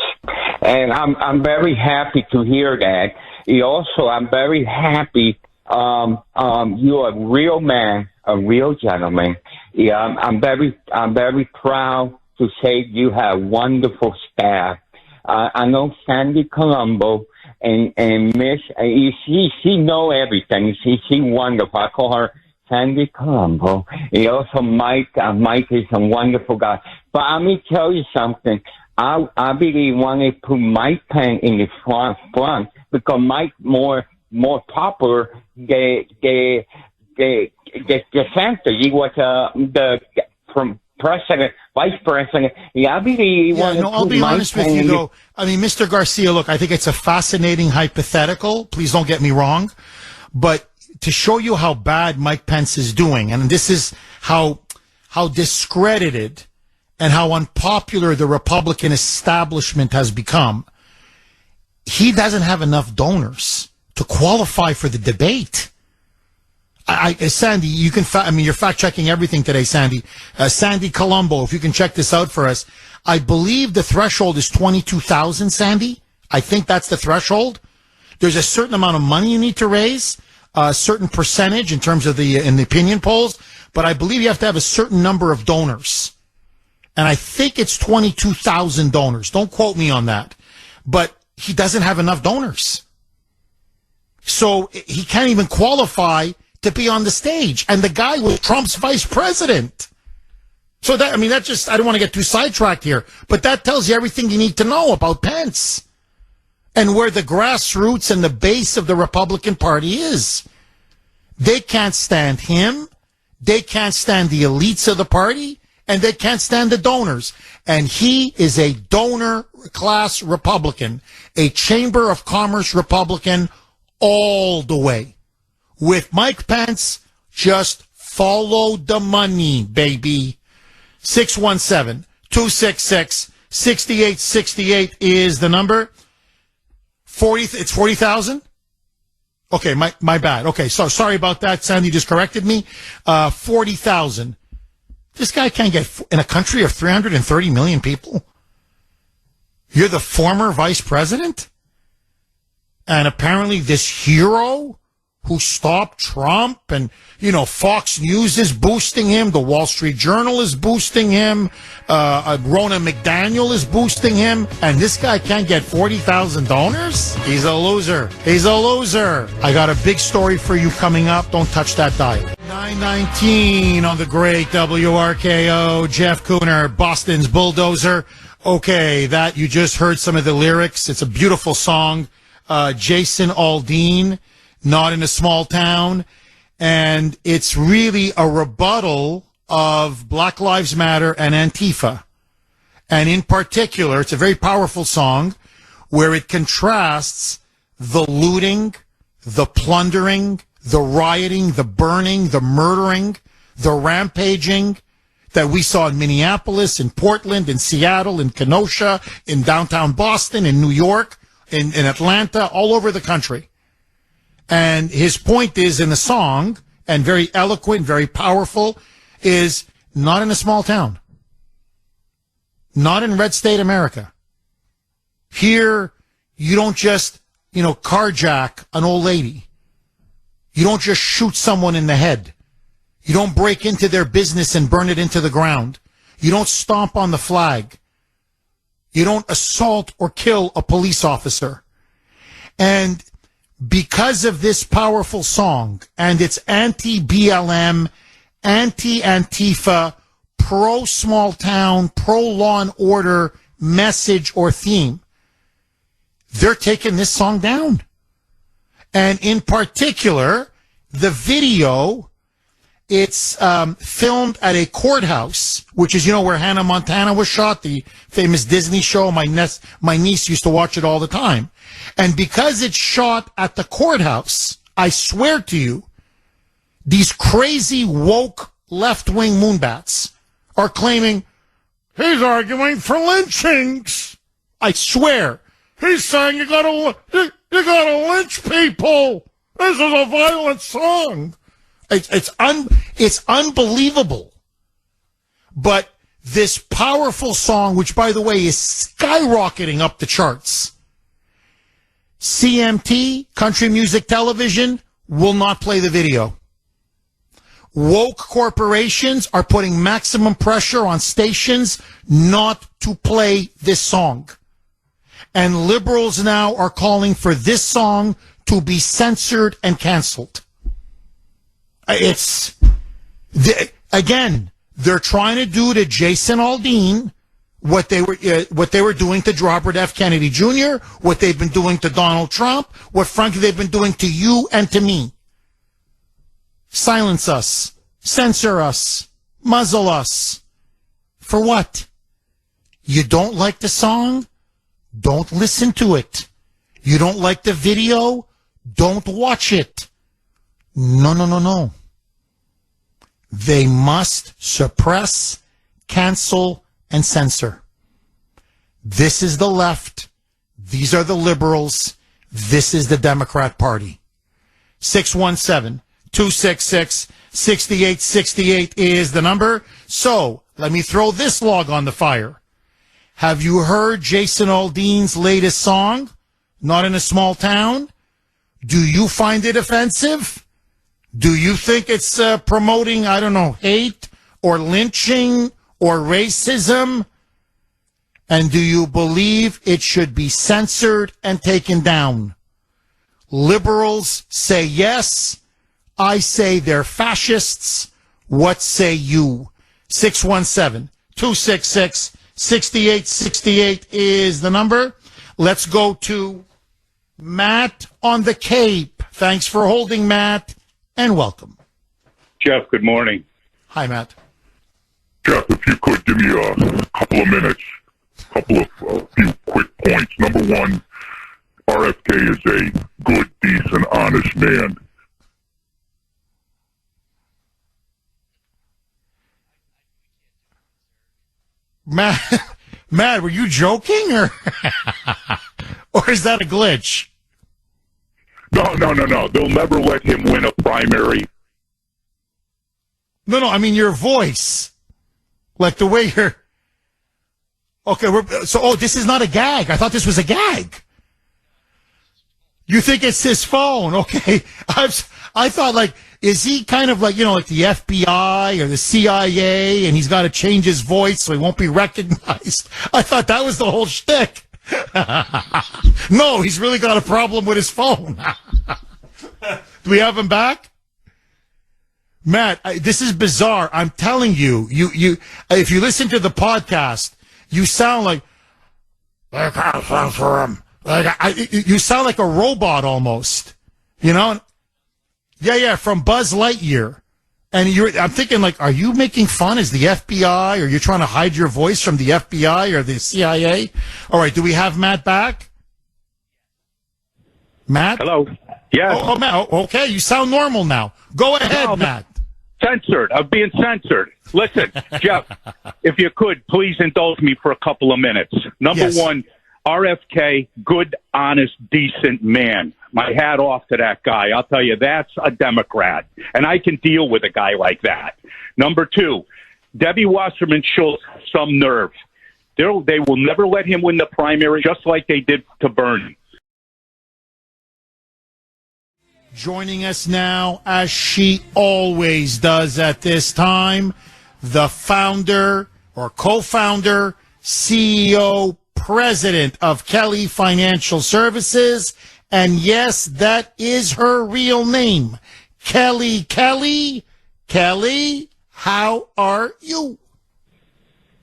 And I'm very happy to hear that. Also, I'm very happy you're a real man, a real gentleman. Yeah, I'm very proud to say you have wonderful staff. I know Sandy Colombo and Miss, she know everything. She wonderful. I call her Sandy Colombo. And also Mike is a wonderful guy. But let me tell you something. I really want to put Mike Pence in the front because Mike more popular than DeSantis. He was from president, vice president. Yeah, I really want to put I'll be Mike honest with Pence you, in though. I mean, Mr. Garcia, look, I think it's a fascinating hypothetical. Please don't get me wrong. But to show you how bad Mike Pence is doing, and this is how discredited and how unpopular the Republican establishment has become, he doesn't have enough donors to qualify for the debate. Sandy, you can, you're fact checking everything today, Sandy. Sandy Colombo, if you can check this out for us. I believe the threshold is 22,000, Sandy. I think that's the threshold. There's a certain amount of money you need to raise, a certain percentage in terms of in the opinion polls, but I believe you have to have a certain number of donors. And I think it's 22,000 donors. Don't quote me on that. But he doesn't have enough donors. So he can't even qualify to be on the stage. And the guy was Trump's vice president. So that just, I don't want to get too sidetracked here, but that tells you everything you need to know about Pence and where the grassroots and the base of the Republican Party is. They can't stand him. They can't stand the elites of the party, and they can't stand the donors. And he is a donor class Republican, a Chamber of Commerce Republican all the way. With Mike Pence, just follow the money, baby. 617-266-6868 is the number. It's 40,000? Okay, my bad. Okay, so sorry about that. Sandy just corrected me. 40,000. This guy can't get, in a country of 330 million people. You're the former vice president? And apparently this hero who stopped Trump, and, Fox News is boosting him, the Wall Street Journal is boosting him, Rona McDaniel is boosting him, and this guy can't get 40,000 donors? He's a loser. He's a loser. I got a big story for you coming up. Don't touch that dial. 919 on the great WRKO. Jeff Kuhner, Boston's Bulldozer. Okay, that you just heard some of the lyrics. It's a beautiful song. Jason Aldean, Not in a Small Town. And it's really a rebuttal of Black Lives Matter and Antifa. And in particular, it's a very powerful song where it contrasts the looting, the plundering, the rioting, the burning, the murdering, the rampaging that we saw in Minneapolis, in Portland, in Seattle, in Kenosha, in downtown Boston, in New York, in Atlanta, all over the country. And his point is in the song, and very eloquent, very powerful, is not in a small town. Not in red state America. Here, you don't just, carjack an old lady. You don't just shoot someone in the head. You don't break into their business and burn it into the ground. You don't stomp on the flag. You don't assault or kill a police officer. And because of this powerful song and its anti-BLM, anti-Antifa, pro-small town, pro-law and order message or theme, they're taking this song down. And in particular, the video, it's filmed at a courthouse, which is, where Hannah Montana was shot, the famous Disney show. My niece used to watch it all the time. And because it's shot at the courthouse, I swear to you, these crazy woke left-wing moonbats are claiming he's arguing for lynchings. I swear. He's saying you gotta lynch people. This is a violent song. It's unbelievable. But this powerful song, which by the way is skyrocketing up the charts, CMT, Country Music Television, will not play the video. Woke corporations are putting maximum pressure on stations not to play this song. And liberals now are calling for this song to be censored and canceled. They're trying to do to Jason Aldean what they were doing to Robert F. Kennedy Jr., what they've been doing to Donald Trump, what frankly they've been doing to you and to me. Silence us, censor us, muzzle us. For what? You don't like the song? Don't listen to it. You don't like the video? Don't watch it. No. They must suppress, cancel, and censor. This is the left. These are the liberals. This is the Democrat Party. 617-266-6868 is the number. So, let me throw this log on the fire. Have you heard Jason Aldean's latest song, Not in a Small Town? Do you find it offensive? Do you think it's promoting, hate or lynching or racism? And do you believe it should be censored and taken down? Liberals say yes. I say they're fascists. What say you? 617-266-6868 is the number. Let's go to Matt on the Cape. Thanks for holding, Matt, and welcome. Jeff, good morning. Hi, Matt. Jeff, if you could give me a couple of minutes, a few quick points. Number one, RFK is a good, decent, honest man. Matt, were you joking, or or is that a glitch? No. They'll never let him win a primary. No, I mean your voice. Like the way you're... Okay, this is not a gag. I thought this was a gag. You think it's his phone. Okay. I thought, like, is he kind of like, like the FBI or the CIA, and he's got to change his voice so he won't be recognized? I thought that was the whole shtick. No, he's really got a problem with his phone. Do we have him back? Matt, this is bizarre. I'm telling you, if you listen to the podcast, you sound like, I can't censor him. You sound like a robot almost, Yeah, from Buzz Lightyear. And I'm thinking, like, are you making fun as the FBI, or you're trying to hide your voice from the FBI or the CIA? All right, do we have Matt back? Matt? Hello. Yes. Oh, Matt. Okay, you sound normal now. Go ahead, Matt. Censored. I'm being censored. Listen, Jeff, if you could, please indulge me for a couple of minutes. Number one, RFK, good, honest, decent man. My hat off to that guy. I'll tell you, that's a Democrat, and I can deal with a guy like that. Number two, Debbie Wasserman Schultz has some nerve. They will never let him win the primary, just like they did to Bernie. Joining us now, as she always does at this time, the founder or co-founder, CEO, president of Kelly Financial Services. And yes, that is her real name. Kelly. Kelly, how are you?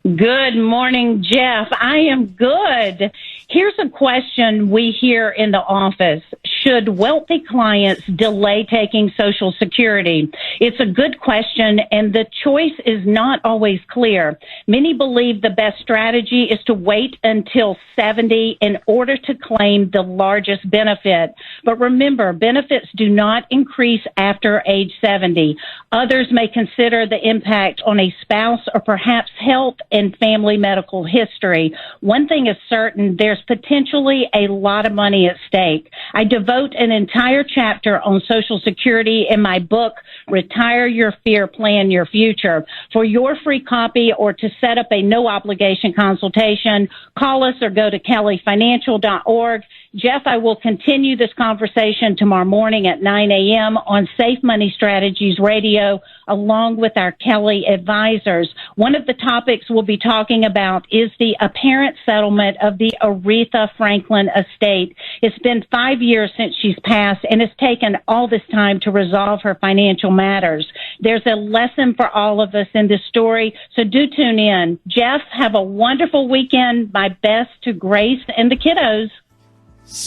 Good morning, Jeff. I am good. Here's a question we hear in the office. Should wealthy clients delay taking Social Security? It's a good question, and the choice is not always clear. Many believe the best strategy is to wait until 70 in order to claim the largest benefit. But remember, benefits do not increase after age 70. Others may consider the impact on a spouse or perhaps health and family medical history. One thing is certain, there's potentially a lot of money at stake. I devote an entire chapter on Social Security in my book, Retire Your Fear, Plan Your Future. For your free copy or to set up a no-obligation consultation, call us or go to kellyfinancial.org. Jeff, I will continue this conversation tomorrow morning at 9 a.m. on Safe Money Strategies Radio, along with our Kelly advisors. One of the topics we'll be talking about is the apparent settlement of the Aretha Franklin estate. It's been 5 years since she's passed, and it's taken all this time to resolve her financial matters. There's a lesson for all of us in this story, so do tune in. Jeff, have a wonderful weekend. My best to Grace and the kiddos.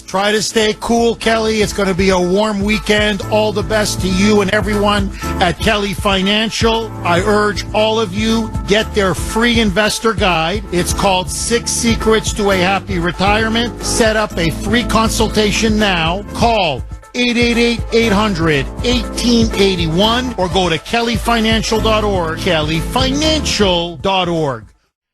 Try to stay cool, Kelly. It's going to be a warm weekend. All the best to you and everyone at Kelly Financial. I urge all of you, get their free investor guide. It's called 6 Secrets to a Happy Retirement. Set up a free consultation now. Call 888-800-1881 or go to kellyfinancial.org. kellyfinancial.org.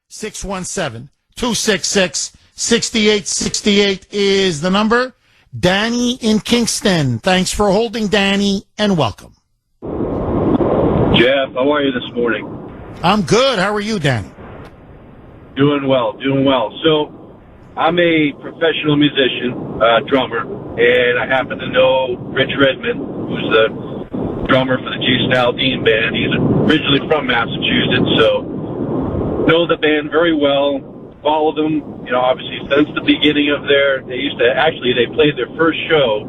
617-266-6868 is the number. Danny in Kingston. Thanks for holding, Danny, and welcome. Jeff, how are you this morning? I'm good. How are you, Danny? Doing well. So, I'm a professional musician, drummer, and I happen to know Rich Redmond, who's the drummer for the G. Style Dean Band. He's originally from Massachusetts, so know the band very well. Followed them, obviously since the beginning of they played their first show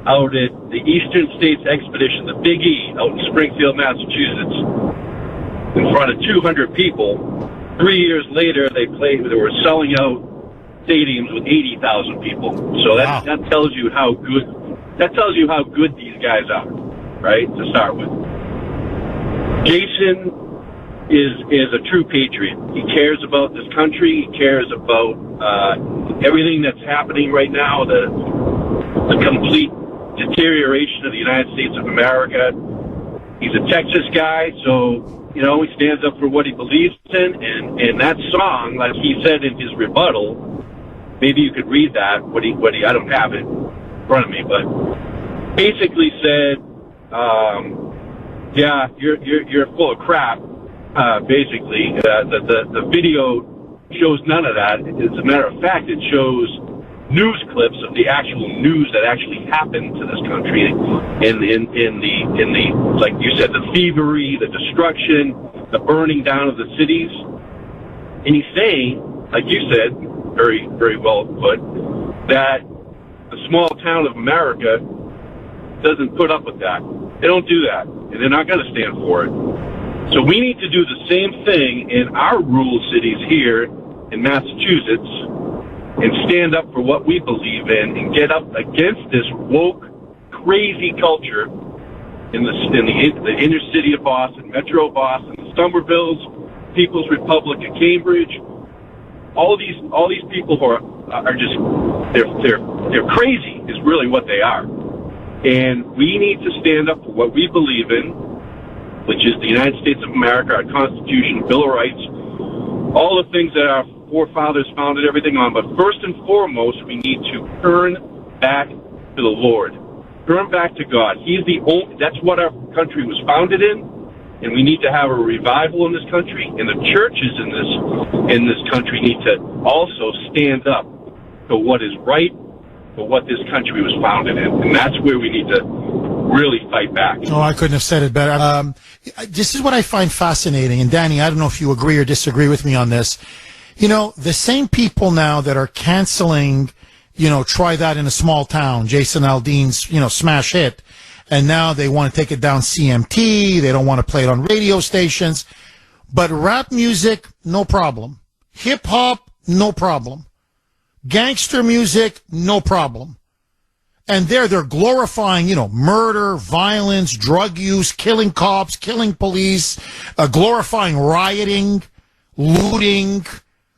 out at the Eastern States Expedition, the Big E, out in Springfield, Massachusetts, in front of 200 people. 3 years later, they were selling out stadiums with 80,000 people. So that tells you how good. That tells you how good these guys are, right? To start with, Jason is a true patriot. He cares about this country. He cares about everything that's happening right now. The complete deterioration of the United States of America. He's a Texas guy, so he stands up for what he believes in. And that song, like he said in his rebuttal, maybe you could read that. What he I don't have it in front of me, but basically said, yeah, you're full of crap. Basically, the video shows none of that. As a matter of fact, it shows news clips of the actual news that actually happened to this country in the like you said, the thievery, the destruction, the burning down of the cities. And he's saying, like you said, very, very well put, that the small town of America doesn't put up with that. They don't do that, and they're not going to stand for it. So we need to do the same thing in our rural cities here in Massachusetts and stand up for what we believe in and get up against this woke, crazy culture in the inner city of Boston, Metro Boston, the Somervilles, People's Republic of Cambridge. All these people who are just they're crazy is really what they are. And we need to stand up for what we believe in, which is the United States of America, our Constitution, Bill of Rights, all the things that our forefathers founded everything on. But first and foremost, we need to turn back to the Lord. Turn back to God. He's the only, that's what our country was founded in, and we need to have a revival in this country. And the churches in this country need to also stand up to what is right, for what this country was founded in. And that's where we need to really fight back. Oh, I couldn't have said it better. This is what I find fascinating. And Danny, I don't know if you agree or disagree with me on this. The same people now that are canceling, Try That in a Small Town, Jason Aldean's, smash hit. And now they want to take it down CMT. They don't want to play it on radio stations. But rap music, no problem. Hip hop, no problem. Gangster music, no problem. And they're glorifying, murder, violence, drug use, killing cops, killing police, glorifying rioting, looting,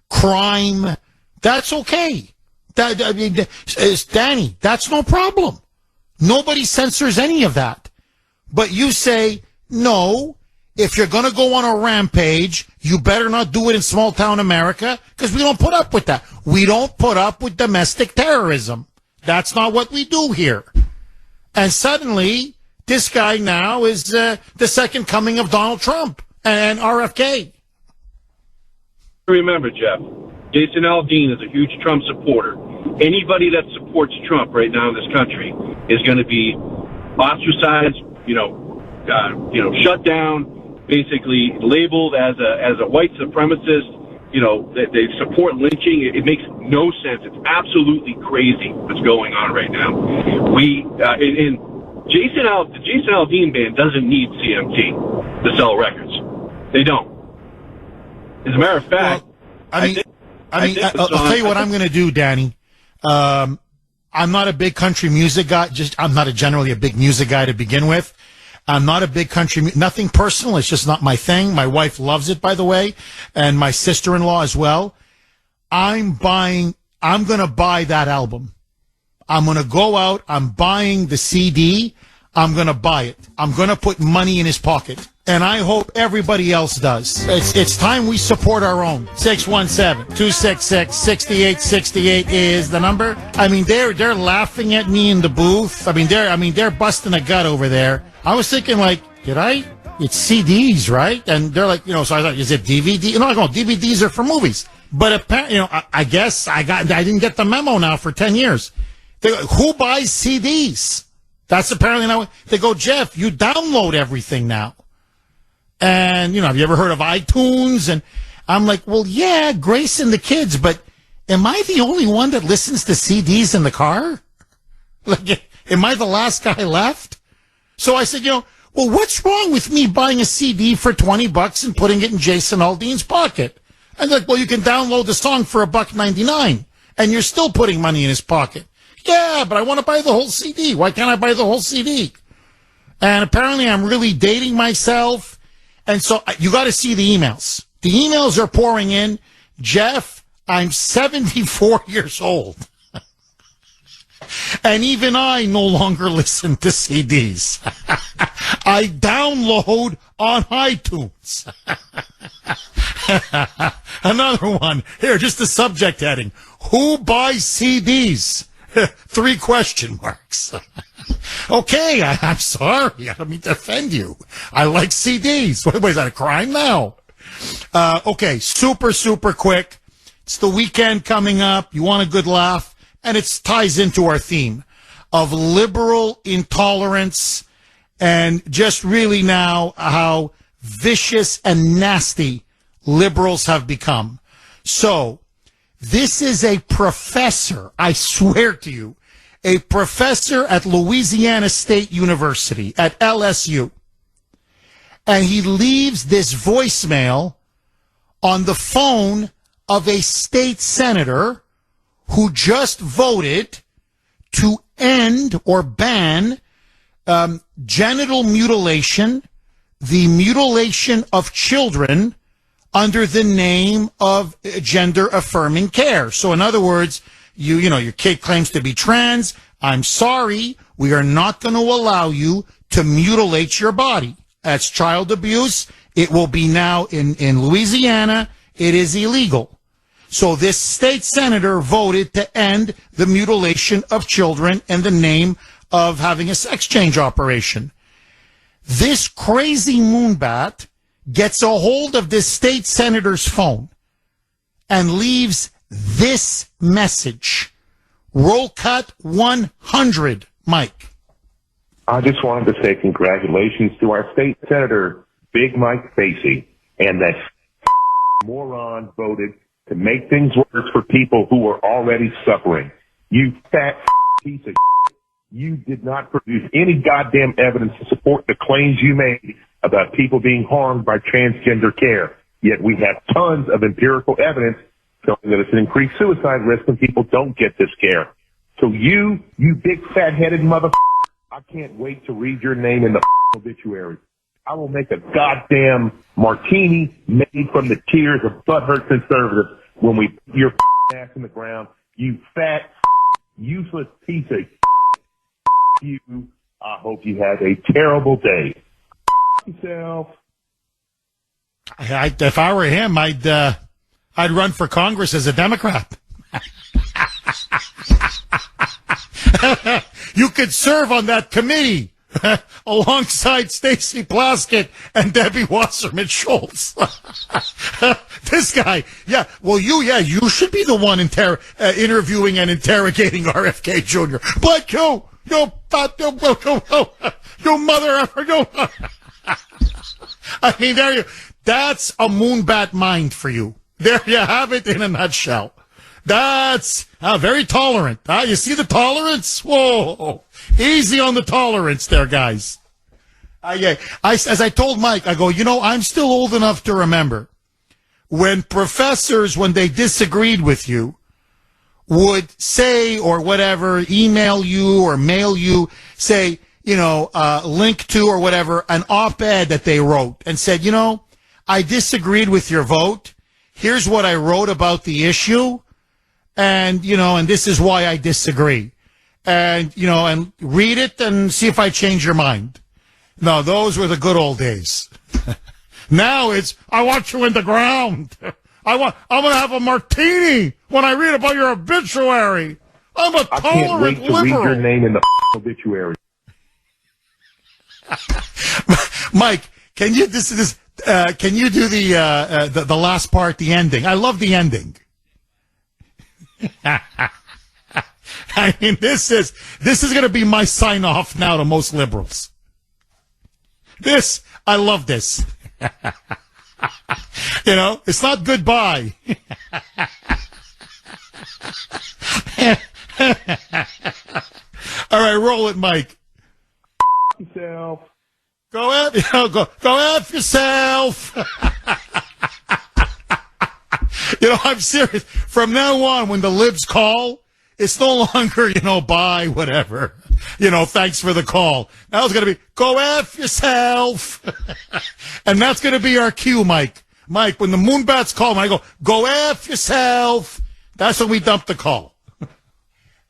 crime. That's okay. Danny, that's no problem. Nobody censors any of that. But you say, no, if you're going to go on a rampage, you better not do it in small town America, because we don't put up with that. We don't put up with domestic terrorism. That's not what we do here. And suddenly, this guy now is the second coming of Donald Trump and RFK. Remember, Jeff, Jason Aldean is a huge Trump supporter. Anybody that supports Trump right now in this country is going to be ostracized, shut down, basically labeled as a white supremacist. They support lynching. It makes no sense. It's absolutely crazy what's going on right now. The Jason Aldean band doesn't need CMT to sell records. They don't. As a matter of fact, I'll tell you what I'm going to do, Danny. I'm not a big country music guy. I'm not generally a big music guy to begin with. I'm not a big nothing personal. It's just not my thing. My wife loves it, by the way, and my sister-in-law as well. I'm going to buy that album. I'm going to go out. I'm buying the CD. I'm going to buy it. I'm going to put money in his pocket. And I hope everybody else does. It's time we support our own. 617-266-6868 is the number. I mean, they're laughing at me in the booth. They're busting a gut over there. I was thinking, it's CDs, right? And they're like, so I thought, is it DVD? No, DVDs are for movies. But apparently, I guess I didn't get the memo now for 10 years. Who buys CDs? That's apparently now. They go, Jeff, you download everything now. And, have you ever heard of iTunes? And I'm like, well, yeah, Grace and the kids, but am I the only one that listens to CDs in the car? Am I the last guy left? So I said, well, what's wrong with me buying a CD for $20 and putting it in Jason Aldean's pocket? And they're like, well, you can download the song for $1.99 and you're still putting money in his pocket. Yeah, but I want to buy the whole CD. Why can't I buy the whole CD? And apparently I'm really dating myself. And so you got to see the emails. The emails are pouring in. Jeff, I'm 74 years old. And even I no longer listen to CDs. I download on iTunes. Another one. Here, just the subject heading. Who buys CDs? 3 question marks. Okay, I'm sorry. I don't mean to offend you. I like CDs. What is that, a crime now? Okay, super quick. It's the weekend coming up. You want a good laugh? And it ties into our theme of liberal intolerance and just really now how vicious and nasty liberals have become. So this is a professor, I swear to you, a professor at Louisiana State University, at LSU. And he leaves this voicemail on the phone of a state senator who just voted to end or ban genital mutilation, the mutilation of children under the name of gender-affirming care. So in other words, your kid claims to be trans. I'm sorry, we are not going to allow you to mutilate your body. That's child abuse. It will be now in Louisiana. It is illegal. So this state senator voted to end the mutilation of children in the name of having a sex change operation. This crazy moonbat gets a hold of this state senator's phone and leaves this message. Roll cut 100, Mike. I just wanted to say congratulations to our state senator, Big Mike Facey, and that moron voted to make things worse for people who are already suffering. You fat piece of shit. You did not produce any goddamn evidence to support the claims you made about people being harmed by transgender care. Yet we have tons of empirical evidence showing that it's an increased suicide risk when people don't get this care. So you big fat-headed motherfucker, I can't wait to read your name in the obituary. I will make a goddamn martini made from the tears of butthurt conservatives when we put your ass in the ground. You fat, useless piece of you. I hope you have a terrible day. Yourself. If I were him, I'd run for Congress as a Democrat. You could serve on that committee alongside Stacey Plaskett and Debbie Wasserman Schultz. This guy, you should be the one interviewing and interrogating RFK Jr. But you mother effer, I mean, that's a moonbat mind for you. There you have it in a nutshell. That's very tolerant. You see the tolerance? Whoa. Easy on the tolerance there, guys. As I told Mike, I go, I'm still old enough to remember when professors, when they disagreed with you, would say or whatever, email you or mail you, say, link to or whatever, an op-ed that they wrote and said, I disagreed with your vote. Here's what I wrote about the issue. And, and this is why I disagree. And, and read it and see if I change your mind. No, those were the good old days. Now it's, I want you in the ground. I'm going to have a martini when I read about your obituary. I'm a tolerant liberal. I can't wait to read your name in the obituary. Mike, can you do the last part, the ending? I love the ending. I mean, this is going to be my sign off now to most liberals. I love this. It's not goodbye. All right, roll it, Mike. Yourself. Go F yourself. I'm serious. From now on, when the libs call, it's no longer, bye, whatever. Thanks for the call. Now it's going to be, go F yourself. And that's going to be our cue, Mike. Mike, when the Moonbats call, I go F yourself. That's when we dump the call.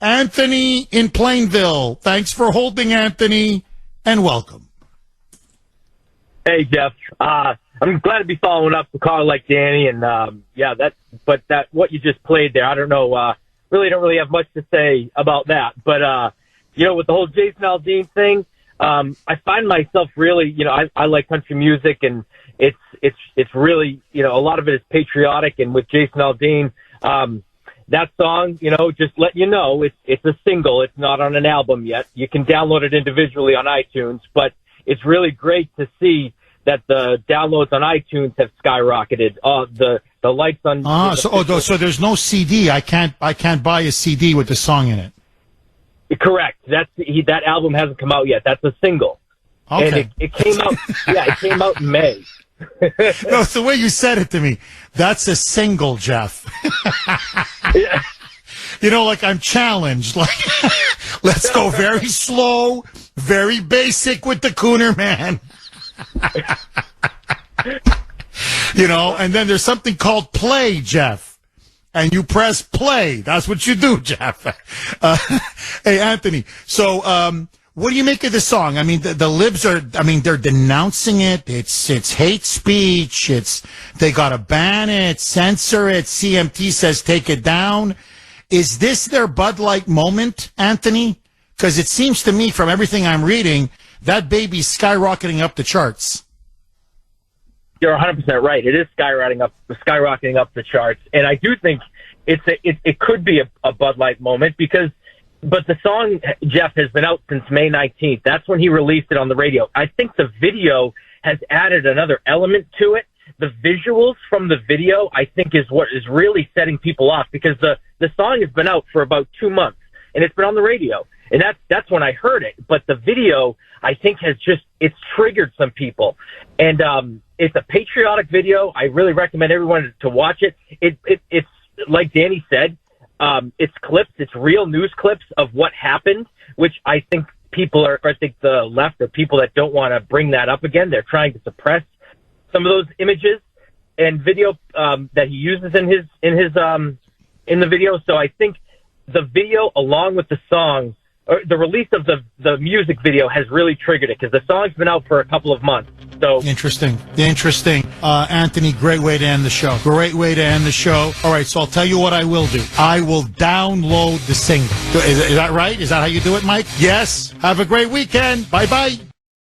Anthony in Plainville. Thanks for holding, Anthony, and welcome. Hey, Jeff. I'm glad to be following up the call like Danny, and what you just played there, I don't know. Really don't really have much to say about that, but with the whole Jason Aldean thing, I find myself really, I like country music, and it's really, a lot of it is patriotic, and with Jason Aldean, that song, just let you know, it's a single. It's not on an album yet. You can download it individually on iTunes, but it's really great to see that the downloads on iTunes have skyrocketed. The likes on so there's no CD. I can't buy a CD with the song in it. Correct. That album hasn't come out yet. That's a single. Okay. And it came out. It came out in May. No, it's the way you said it to me. That's a single, Jeff. Yeah. Like I'm challenged. Like, let's go very slow, very basic with the Kuhner man. And then there's something called play, Jeff. And you press play. That's what you do, Jeff. Hey, Anthony. So, what do you make of this song? I mean, the libs they're denouncing it. It's hate speech. They gotta ban it, censor it. CMT says take it down. Is this their Bud Light moment, Anthony? Because it seems to me from everything I'm reading, that baby's skyrocketing up the charts. You're 100% right. It is skyrocketing up the charts, and I do think it could be a Bud Light moment but the song, Jeff, has been out since May 19th. That's when he released it on the radio. I think the video has added another element to it. The visuals from the video, I think, is what is really setting people off, because the song has been out for about 2 months, and it's been on the radio. And that's when I heard it. But the video, I think, it's triggered some people. And it's a patriotic video. I really recommend everyone to watch it. It's like Danny said, it's clips, it's real news clips of what happened, which I think the left or people that don't want to bring that up again, they're trying to suppress some of those images and video that he uses in the video. So I think the video, along with the song, or the release of the music video, has really triggered it, because the song's been out for a couple of months. So Interesting. Anthony, great way to end the show. All right, so I'll tell you what I will do. I will download the single. Is that right? Is that how you do it, Mike? Yes. Have a great weekend. Bye-bye.